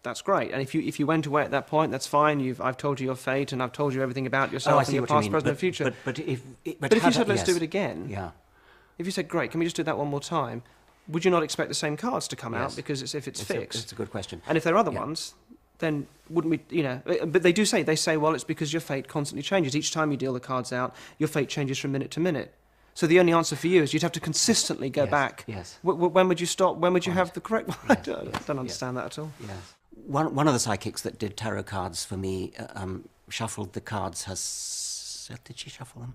that's great. And if you went away at that point, that's fine. I've told you your fate, and I've told you everything about yourself and your past, present, and future. But if you said, let's do it again. Yeah. If you said, great, can we just do that one more time? Would you not expect the same cards to come out, because if it's fixed? It's a good question. And if there are other ones, then wouldn't we, but they say, well, it's because your fate constantly changes. Each time you deal the cards out, your fate changes from minute to minute. So the only answer for you is you'd have to consistently go back. Yes. When would you stop? When would you have the correct one? I don't understand that at all. Yes. One of the psychics that did tarot cards for me shuffled the cards. Did she shuffle them?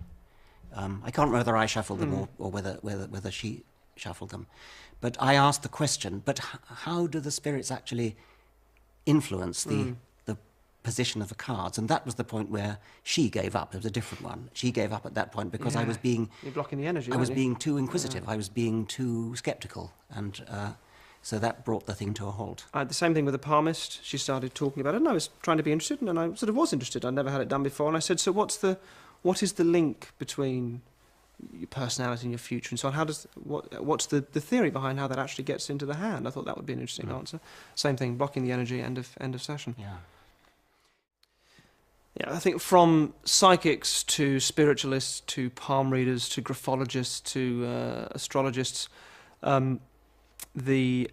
I can't remember whether I shuffled them or whether she shuffled them. But I asked the question, but how do the spirits actually influence the position of the cards? And that was the point where she gave up. It was a different one. She gave up at that point because I was being... You're blocking the energy, I was being too inquisitive. I was being too sceptical. And so that brought the thing to a halt. I had the same thing with the palmist. She started talking about it, and I was trying to be interested, and I sort of was interested. I'd never had it done before. And I said, so what is the link between your personality and your future and so on? What's the theory behind how that actually gets into the hand? I thought that would be an interesting answer. Same thing, blocking the energy, end of session. Yeah, I think from psychics to spiritualists to palm readers to graphologists to astrologists, the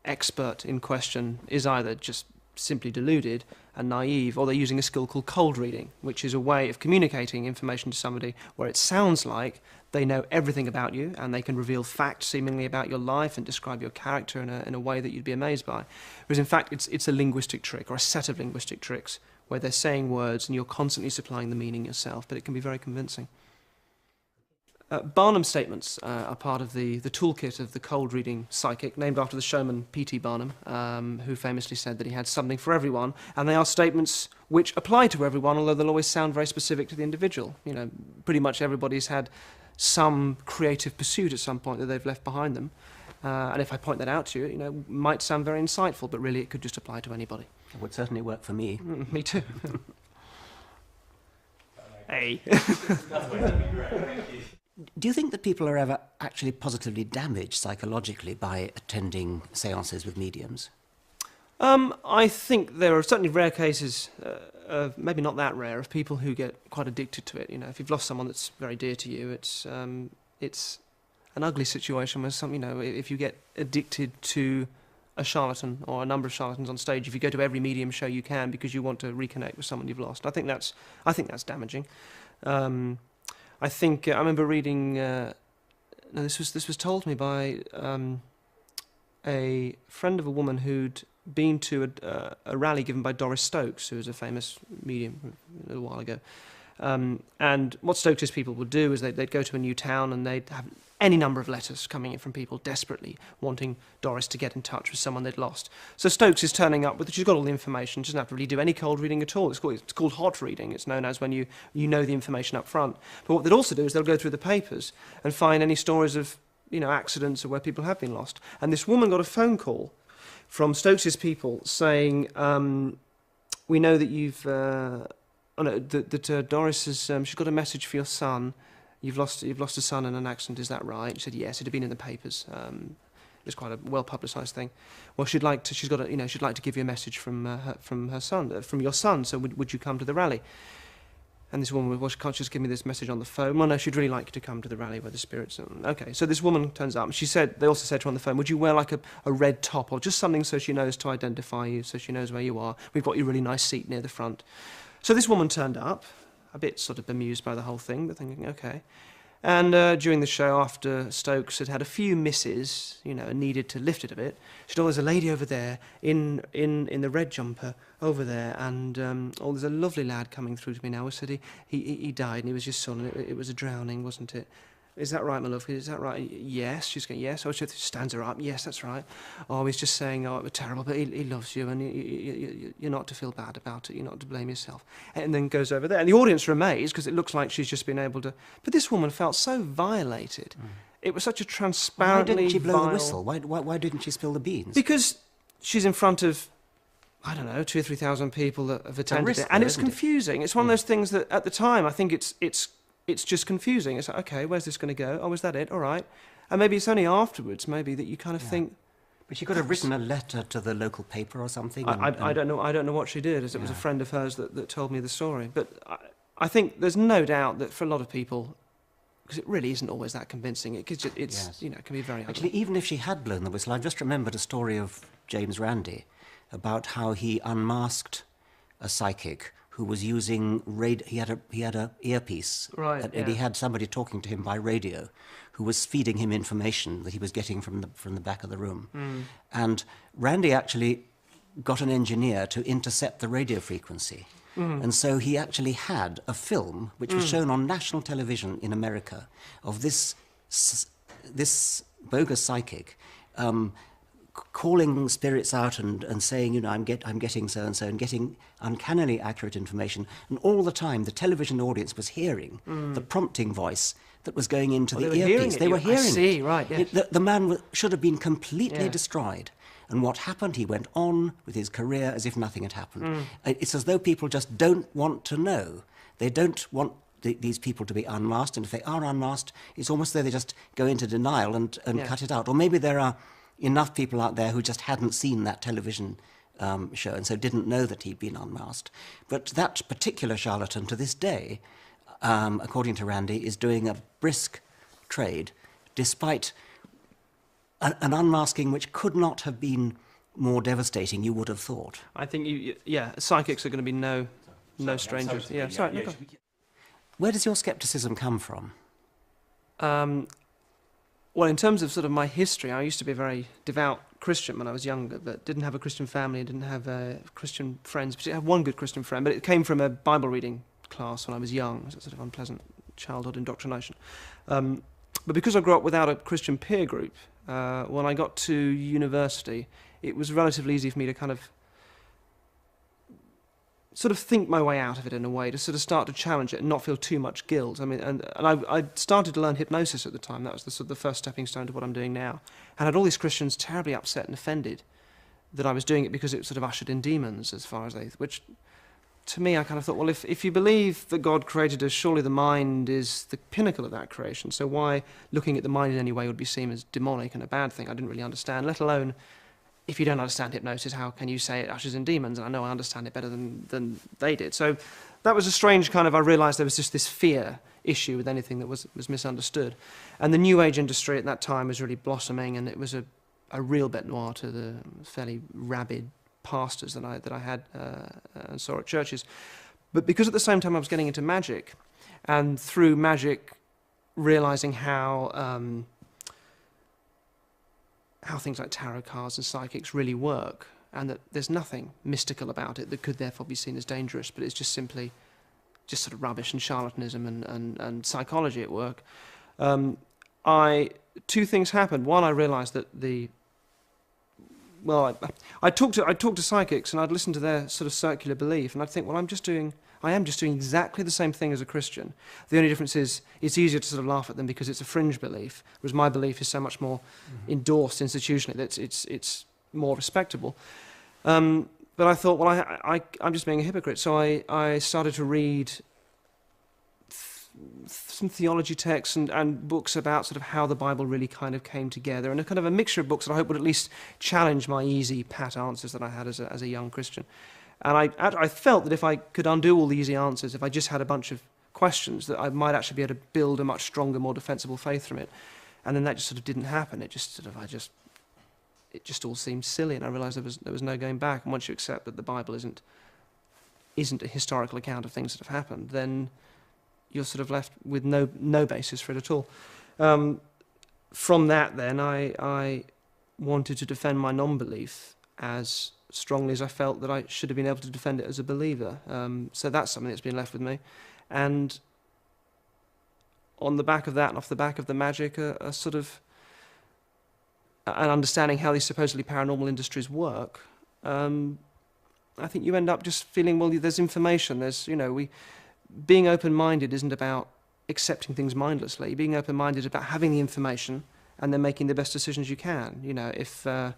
expert in question is either just simply deluded and naive, or they're using a skill called cold reading, which is a way of communicating information to somebody where it sounds like they know everything about you and they can reveal facts seemingly about your life and describe your character in a way that you'd be amazed by. Whereas in fact it's a linguistic trick, or a set of linguistic tricks, where they're saying words and you're constantly supplying the meaning yourself, but it can be very convincing. Barnum statements are part of the toolkit of the cold reading psychic, named after the showman P.T. Barnum, who famously said that he had something for everyone, and they are statements which apply to everyone, although they'll always sound very specific to the individual. Pretty much everybody's had some creative pursuit at some point that they've left behind them, and if I point that out to you, it might sound very insightful, but really it could just apply to anybody. It would certainly work for me. Me too. Hey. That'd be great. Thank you. Do you think that people are ever actually positively damaged psychologically by attending seances with mediums? I think there are certainly rare cases, maybe not that rare, of people who get quite addicted to it. You know, if you've lost someone that's very dear to you, it's an ugly situation where if you get addicted to a charlatan or a number of charlatans on stage, if you go to every medium show you can because you want to reconnect with someone you've lost, I think that's damaging. I think I remember reading. This was told to me by a friend of a woman who'd been to a rally given by Doris Stokes, who was a famous medium a little while ago. And what Stokes' people would do is they'd go to a new town and they'd have any number of letters coming in from people desperately wanting Doris to get in touch with someone they'd lost. So Stokes is turning up she's got all the information, she doesn't have to really do any cold reading at all. It's called hot reading. It's known as when you know the information up front. But what they'd also do is they'll go through the papers and find any stories of accidents or where people have been lost. And this woman got a phone call from Stokes' people saying, we know that you've... Doris has she's got a message for your son. You've lost a son in an accident. Is that right? She said yes. It had been in the papers. It was quite a well publicised thing. Well, she'd like to give you a message from her son, from your son. So would you come to the rally? And this woman, well, she can't just give me this message on the phone. Well, no, she'd really like you to come to the rally where the spirits are. Okay, so this woman turns up, and they also said to her on the phone, would you wear like a red top or just something so she knows to identify you, so she knows where you are? We've got you a really nice seat near the front. So this woman turned up, a bit sort of bemused by the whole thing, but thinking, okay. And during the show, after Stokes had had a few misses, and needed to lift it a bit, she said, there's a lady over there in the red jumper over there, and there's a lovely lad coming through to me now. He said he died and he was your son, and it was a drowning, wasn't it? Is that right, my love? Is that right? Yes. She's going, yes. Oh, she stands her up. Yes, that's right. Oh, he's just saying, it was terrible, but he loves you, and you're not to feel bad about it. You're not to blame yourself. And then goes over there. And the audience are amazed because it looks like she's just been able to... But this woman felt so violated. Mm. It was such a transparently... Why didn't she blow the whistle? Why didn't she spill the beans? Because she's in front of... I don't know, 2,000 or 3,000 people that have attended it. And it's confusing. It's one of those things that at the time I think it's just confusing. It's like, okay, where's this going to go? Oh, is that it? All right. And maybe it's only afterwards, maybe, that you kind of think... But she could have written a letter to the local paper or something. I don't know. I don't know what she did, as it was a friend of hers that told me the story. But I think there's no doubt that for a lot of people, because it really isn't always that convincing, it can be very ugly. Actually, even if she had blown the whistle, I've just remembered a story of James Randi about how he unmasked a psychic who was using he had a earpiece, right? And he had somebody talking to him by radio, who was feeding him information that he was getting from the back of the room. Mm. And Randy actually got an engineer to intercept the radio frequency, and so he actually had a film which was shown on national television in America of this bogus psychic. Calling spirits out and saying, I'm getting so-and-so, and getting uncannily accurate information. And all the time, the television audience was hearing the prompting voice that was going into the earpiece. They were hearing it. I see, right, yes. The man should have been completely destroyed. And what happened, he went on with his career as if nothing had happened. It's as though people just don't want to know. They don't want these people to be unmasked. And if they are unmasked, it's almost as though they just go into denial and cut it out. Or maybe there are enough people out there who just hadn't seen that television show and so didn't know that he'd been unmasked. But that particular charlatan to this day, according to Randy, is doing a brisk trade despite an unmasking which could not have been more devastating, you would have thought. I think, psychics are going to be no strangers. Where does your scepticism come from? Well, in terms of sort of my history, I used to be a very devout Christian when I was younger, but didn't have a Christian family, didn't have Christian friends. I had one good Christian friend, but it came from a Bible reading class when I was young. It was a sort of unpleasant childhood indoctrination. But because I grew up without a Christian peer group, when I got to university, it was relatively easy for me to kind of sort of think my way out of it in a way, to sort of start to challenge it and not feel too much guilt. I mean, and I started to learn hypnosis at the time. That was the sort of the first stepping stone to what I'm doing now. And I had all these Christians terribly upset and offended that I was doing it because it sort of ushered in demons, as far as which to me, I kind of thought, well, if you believe that God created us, surely the mind is the pinnacle of that creation. So why looking at the mind in any way would be seen as demonic and a bad thing? I didn't really understand, let alone, if you don't understand hypnosis, how can you say it ushers in demons? And I know I understand it better than they did. So that was a strange kind of, I realised there was just this fear issue with anything that was misunderstood. And the New Age industry at that time was really blossoming, and it was a real bête noire to the fairly rabid pastors that I had and saw at churches. But because at the same time I was getting into magic, and through magic realising how things like tarot cards and psychics really work, and that there's nothing mystical about it that could therefore be seen as dangerous, but it's just simply just sort of rubbish and charlatanism and psychology at work. Two things happened. One, I realised that I talked to psychics, and I'd listen to their sort of circular belief, and I'd think, well, I am just doing exactly the same thing as a Christian. The only difference is it's easier to sort of laugh at them because it's a fringe belief, whereas my belief is so much more endorsed institutionally that it's more respectable. But I thought, well, I'm just being a hypocrite, so I started to read some theology texts and books about sort of how the Bible really kind of came together, and a kind of a mixture of books that I hope would at least challenge my easy, pat answers that I had as a young Christian. And I felt that if I could undo all the easy answers, if I just had a bunch of questions, that I might actually be able to build a much stronger, more defensible faith from it. And then that just sort of didn't happen. It just all seemed silly, and I realised there was no going back. And once you accept that the Bible isn't a historical account of things that have happened, then you're sort of left with no basis for it at all. From that, then, I wanted to defend my non-belief as strongly as I felt that I should have been able to defend it as a believer. So that's something that's been left with me. And on the back of that, and off the back of the magic, a sort of an understanding how these supposedly paranormal industries work, I think you end up just feeling, well, there's information, being open-minded isn't about accepting things mindlessly. Being open-minded is about having the information and then making the best decisions you can. If a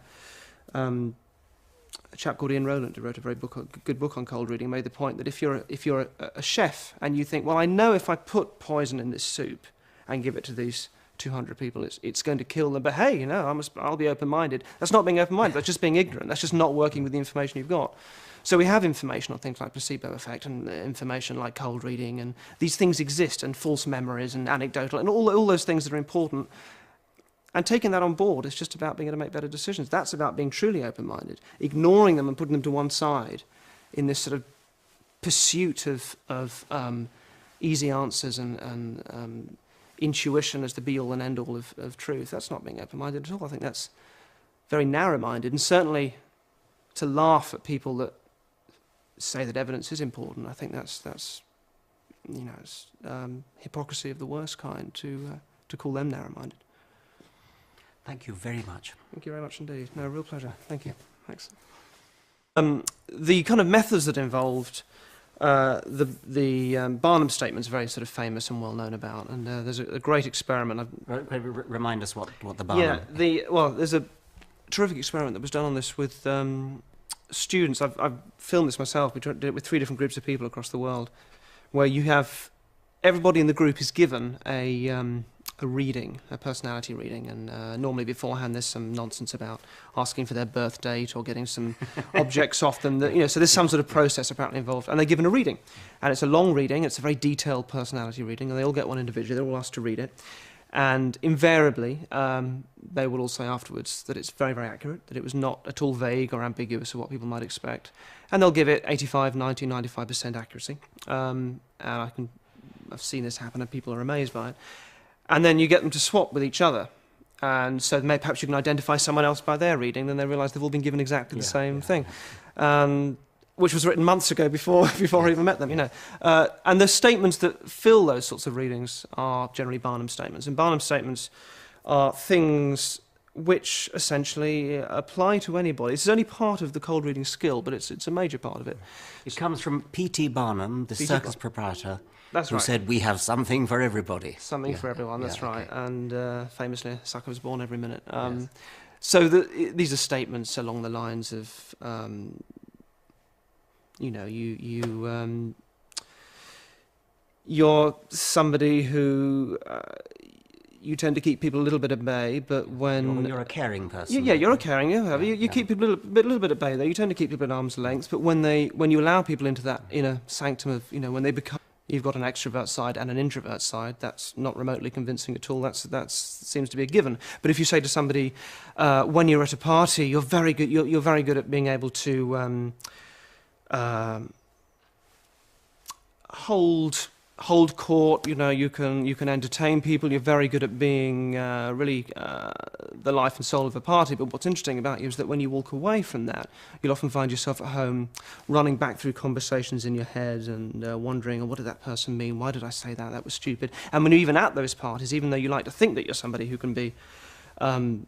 chap called Ian Rowland, who wrote a good book on cold reading, made the point that if you're a chef and you think, well, I know if I put poison in this soup and give it to these 200 people, it's going to kill them. But hey, I'll be open-minded. That's not being open-minded. That's just being ignorant. That's just not working with the information you've got. So we have information on things like placebo effect and information like cold reading, and these things exist, and false memories and anecdotal and all those things that are important. And taking that on board is just about being able to make better decisions. That's about being truly open-minded. Ignoring them and putting them to one side in this sort of pursuit of easy answers and intuition as the be-all and end-all of truth. That's not being open-minded at all. I think that's very narrow-minded, and certainly to laugh at people that say that evidence is important, I think that's hypocrisy of the worst kind to call them narrow-minded. Thank you very much. Thank you very much indeed. No, real pleasure. Thank you. Thanks. The kind of methods that involved the Barnum statement's very sort of famous and well known about, and there's a great experiment. Remind us what the Barnum. Yeah, there's a terrific experiment that was done on this with students. I've filmed this myself. We did it with 3 different groups of people across the world, where you have everybody in the group is given a reading, a personality reading, and normally beforehand there's some nonsense about asking for their birth date or getting some objects off them. So there's some sort of process apparently involved, and they're given a reading, and it's a long reading. It's a very detailed personality reading, and they all get one individually. They're all asked to read it. And invariably, they will all say afterwards that it's very, very accurate, that it was not at all vague or ambiguous of what people might expect. And they'll give it 85, 90, 95% accuracy. And I've seen this happen, and people are amazed by it. And then you get them to swap with each other. And so perhaps you can identify someone else by their reading, then they realise they've all been given exactly the same thing. Which was written months ago before I even met them, And the statements that fill those sorts of readings are generally Barnum statements. And Barnum statements are things which essentially apply to anybody. It's only part of the cold reading skill, but it's a major part of it. It comes from P.T. Barnum, the circus proprietor, who said, "We have something for everybody." Something for everyone, that's right. Okay. And famously, a sucker was born every minute. So these are statements along the lines of... you're somebody who you tend to keep people a little bit at bay, but when you're a caring person. you're a caring. You keep people a little bit at bay. There, you tend to keep people at arm's length. But when you allow people into that inner sanctum of when they become, you've got an extrovert side and an introvert side. That's not remotely convincing at all. That seems to be a given. But if you say to somebody, when you're at a party, you're very good. You're very good at being able to hold court. You can entertain people. You're very good at being really the life and soul of a party. But what's interesting about you is that when you walk away from that, you'll often find yourself at home running back through conversations in your head and wondering, what did that person mean? Why did I say that? That was stupid. And when you're even at those parties, even though you like to think that you're somebody who can be in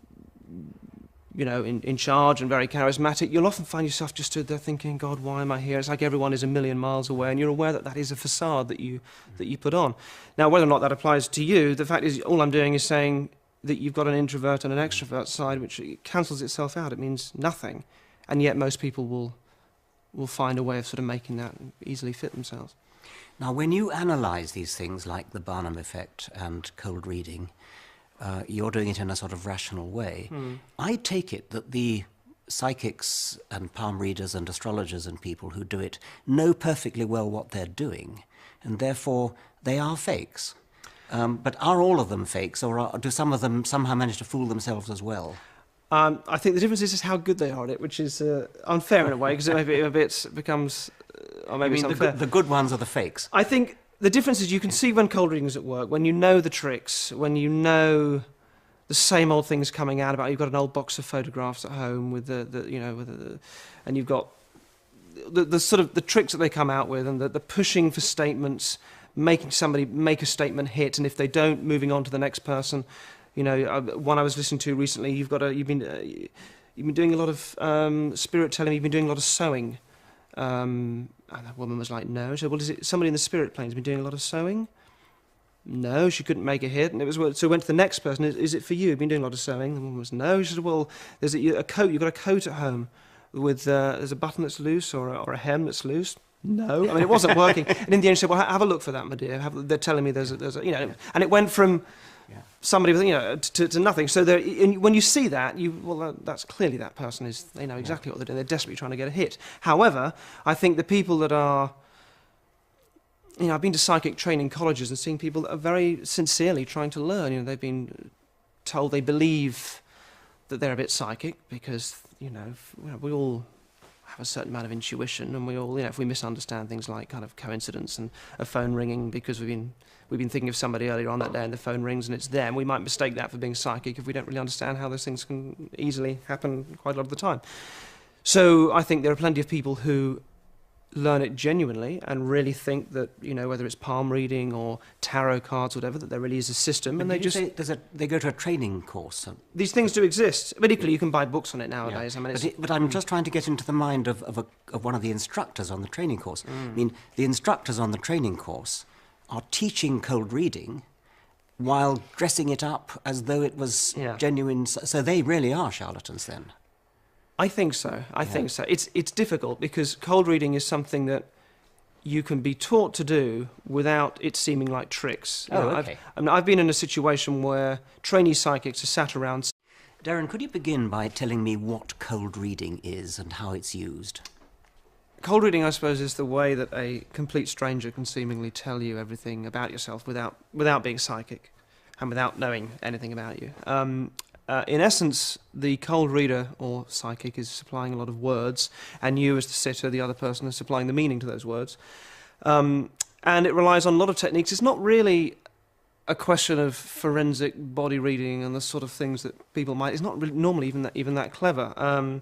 charge and very charismatic, you'll often find yourself just stood there thinking, God, why am I here? It's like everyone is a million miles away, and you're aware that that is a facade that you put on. Now, whether or not that applies to you, the fact is, all I'm doing is saying that you've got an introvert and an extrovert side, which cancels itself out. It means nothing, and yet most people will find a way of sort of making that easily fit themselves. Now, when you analyse these things like the Barnum effect and cold reading, you're doing it in a sort of rational way. I take it that the psychics and palm readers and astrologers and people who do it know perfectly well what they're doing, and therefore they are fakes. But are all of them fakes, or do some of them somehow manage to fool themselves as well? I think the difference is how good they are at it, which is unfair in a way, because it maybe becomes, or maybe it's unfair. The good ones are the fakes? I think the difference is you can see when cold reading is at work, when you know the tricks, when you know the same old things coming out about. You've got an old box of photographs at home with and you've got the sort of the tricks that they come out with, and the pushing for statements, making somebody make a statement hit, and if they don't, moving on to the next person. One I was listening to recently, you've been doing a lot of spirit telling me you've been doing a lot of sewing. And that woman was like, no. She said, well, is it somebody in the spirit plane has been doing a lot of sewing? No, she couldn't make a hit. And so went to the next person, is it for you? You've been doing a lot of sewing? The woman was, no. She said, well, there's a coat, you've got a coat at home with, there's a button that's loose or a hem that's loose. No. I mean, it wasn't working. And in the end, she said, well, have a look for that, my dear. They're telling me there's a, and it went from somebody with, to nothing. So when you see that, that's clearly that person is, they know exactly what they're doing. They're desperately trying to get a hit. However, I think the people that are, I've been to psychic training colleges and seen people that are very sincerely trying to learn. They've been told they believe that they're a bit psychic because, we all have a certain amount of intuition, and we all, if we misunderstand things like kind of coincidence and a phone ringing because we've been thinking of somebody earlier on that day and the phone rings and it's them, we might mistake that for being psychic if we don't really understand how those things can easily happen quite a lot of the time. So I think there are plenty of people who learn it genuinely and really think that, whether it's palm reading or tarot cards or whatever, that there really is a system. But and they go to a training course. These things do exist. But equally, you can buy books on it nowadays. Yeah. I mean, but I'm just trying to get into the mind of one of the instructors on the training course. I mean, the instructors on the training course are teaching cold reading while dressing it up as though it was genuine. So they really are charlatans then. I think so. I think so. It's difficult because cold reading is something that you can be taught to do without it seeming like tricks. Okay. I've been in a situation where trainee psychics are sat around. Derren, could you begin by telling me what cold reading is and how it's used? Cold reading, I suppose, is the way that a complete stranger can seemingly tell you everything about yourself without being psychic and without knowing anything about you. In essence, the cold reader or psychic is supplying a lot of words, and you as the sitter, the other person, is supplying the meaning to those words. And it relies on a lot of techniques. It's not really a question of forensic body reading and the sort of things that people might... It's not really normally even that clever.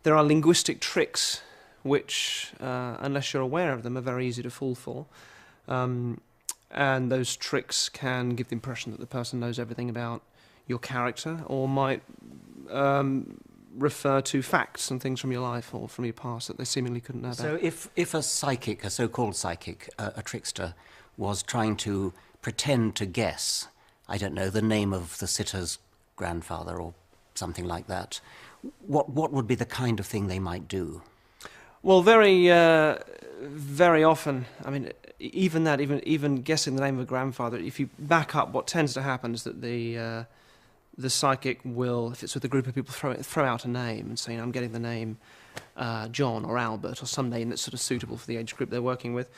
There are linguistic tricks which, unless you're aware of them, are very easy to fall for. And those tricks can give the impression that the person knows everything about your character, or might refer to facts and things from your life or from your past that they seemingly couldn't know about. So if a psychic, a so-called psychic, a trickster, was trying to pretend to guess, I don't know, the name of the sitter's grandfather or something like that, what would be the kind of thing they might do? Well, very often, I mean, even guessing the name of a grandfather, if you back up, what tends to happen is that the psychic will, if it's with a group of people, throw out a name and say, I'm getting the name John or Albert or some name that's sort of suitable for the age group they're working with.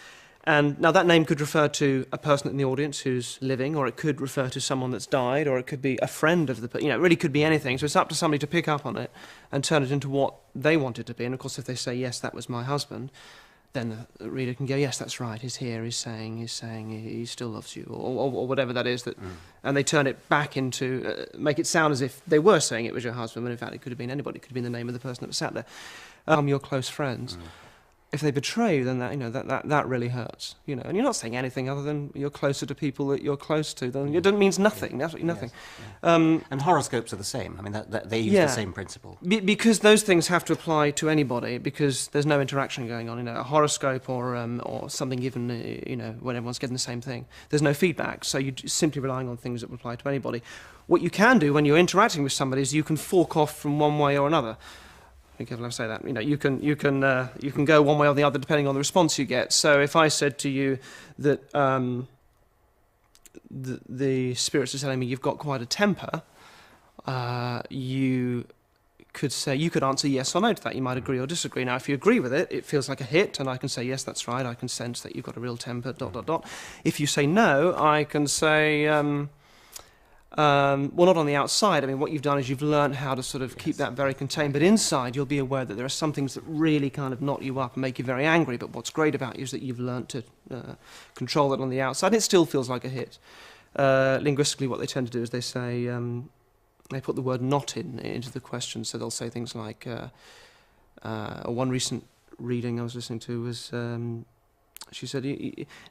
And now that name could refer to a person in the audience who's living, or it could refer to someone that's died, or it could be a friend of the person. It really could be anything. So it's up to somebody to pick up on it and turn it into what they want it to be. And of course, if they say, yes, that was my husband, then the reader can go, yes, that's right, he's here, he's saying he still loves you, or whatever that is. And they turn it back into, make it sound as if they were saying it was your husband, when in fact it could have been anybody. It could have been the name of the person that was sat there. Your close friends. If they betray you, then that really hurts, And you're not saying anything other than you're closer to people that you're close to. Then it means nothing, absolutely nothing. Yes. And horoscopes are the same. I mean, that they use the same principle. Because those things have to apply to anybody, because there's no interaction going on. A horoscope or something given, when everyone's getting the same thing. There's no feedback, so you're simply relying on things that will apply to anybody. What you can do when you're interacting with somebody is you can fork off from one way or another. Be careful I say that. You can go one way or the other depending on the response you get. So if I said to you that the spirits are telling me you've got quite a temper, you could answer yes or no to that. You might agree or disagree. Now, if you agree with it, it feels like a hit, and I can say yes, that's right. I can sense that you've got a real temper. ... If you say no, I can say. Well, not on the outside. I mean, what you've done is you've learned how to sort of keep that very contained. But inside, you'll be aware that there are some things that really kind of knot you up and make you very angry. But what's great about you is that you've learned to control that on the outside. It still feels like a hit. Linguistically, what they tend to do is they say, they put the word not into the question. So they'll say things like, one recent reading I was listening to was, she said,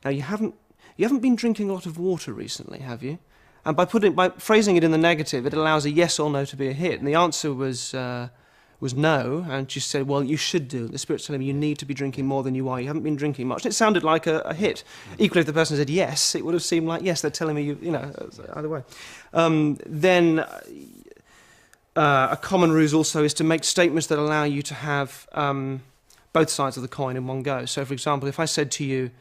now you haven't been drinking a lot of water recently, have you? And by phrasing it in the negative, it allows a yes or no to be a hit. And the answer was no. And she said, well, you should do. The spirit's telling me you need to be drinking more than you are. You haven't been drinking much. And it sounded like a hit. Equally, if the person said yes, it would have seemed like, yes, they're telling me either way. Then a common ruse also is to make statements that allow you to have both sides of the coin in one go. So, for example, if I said to you,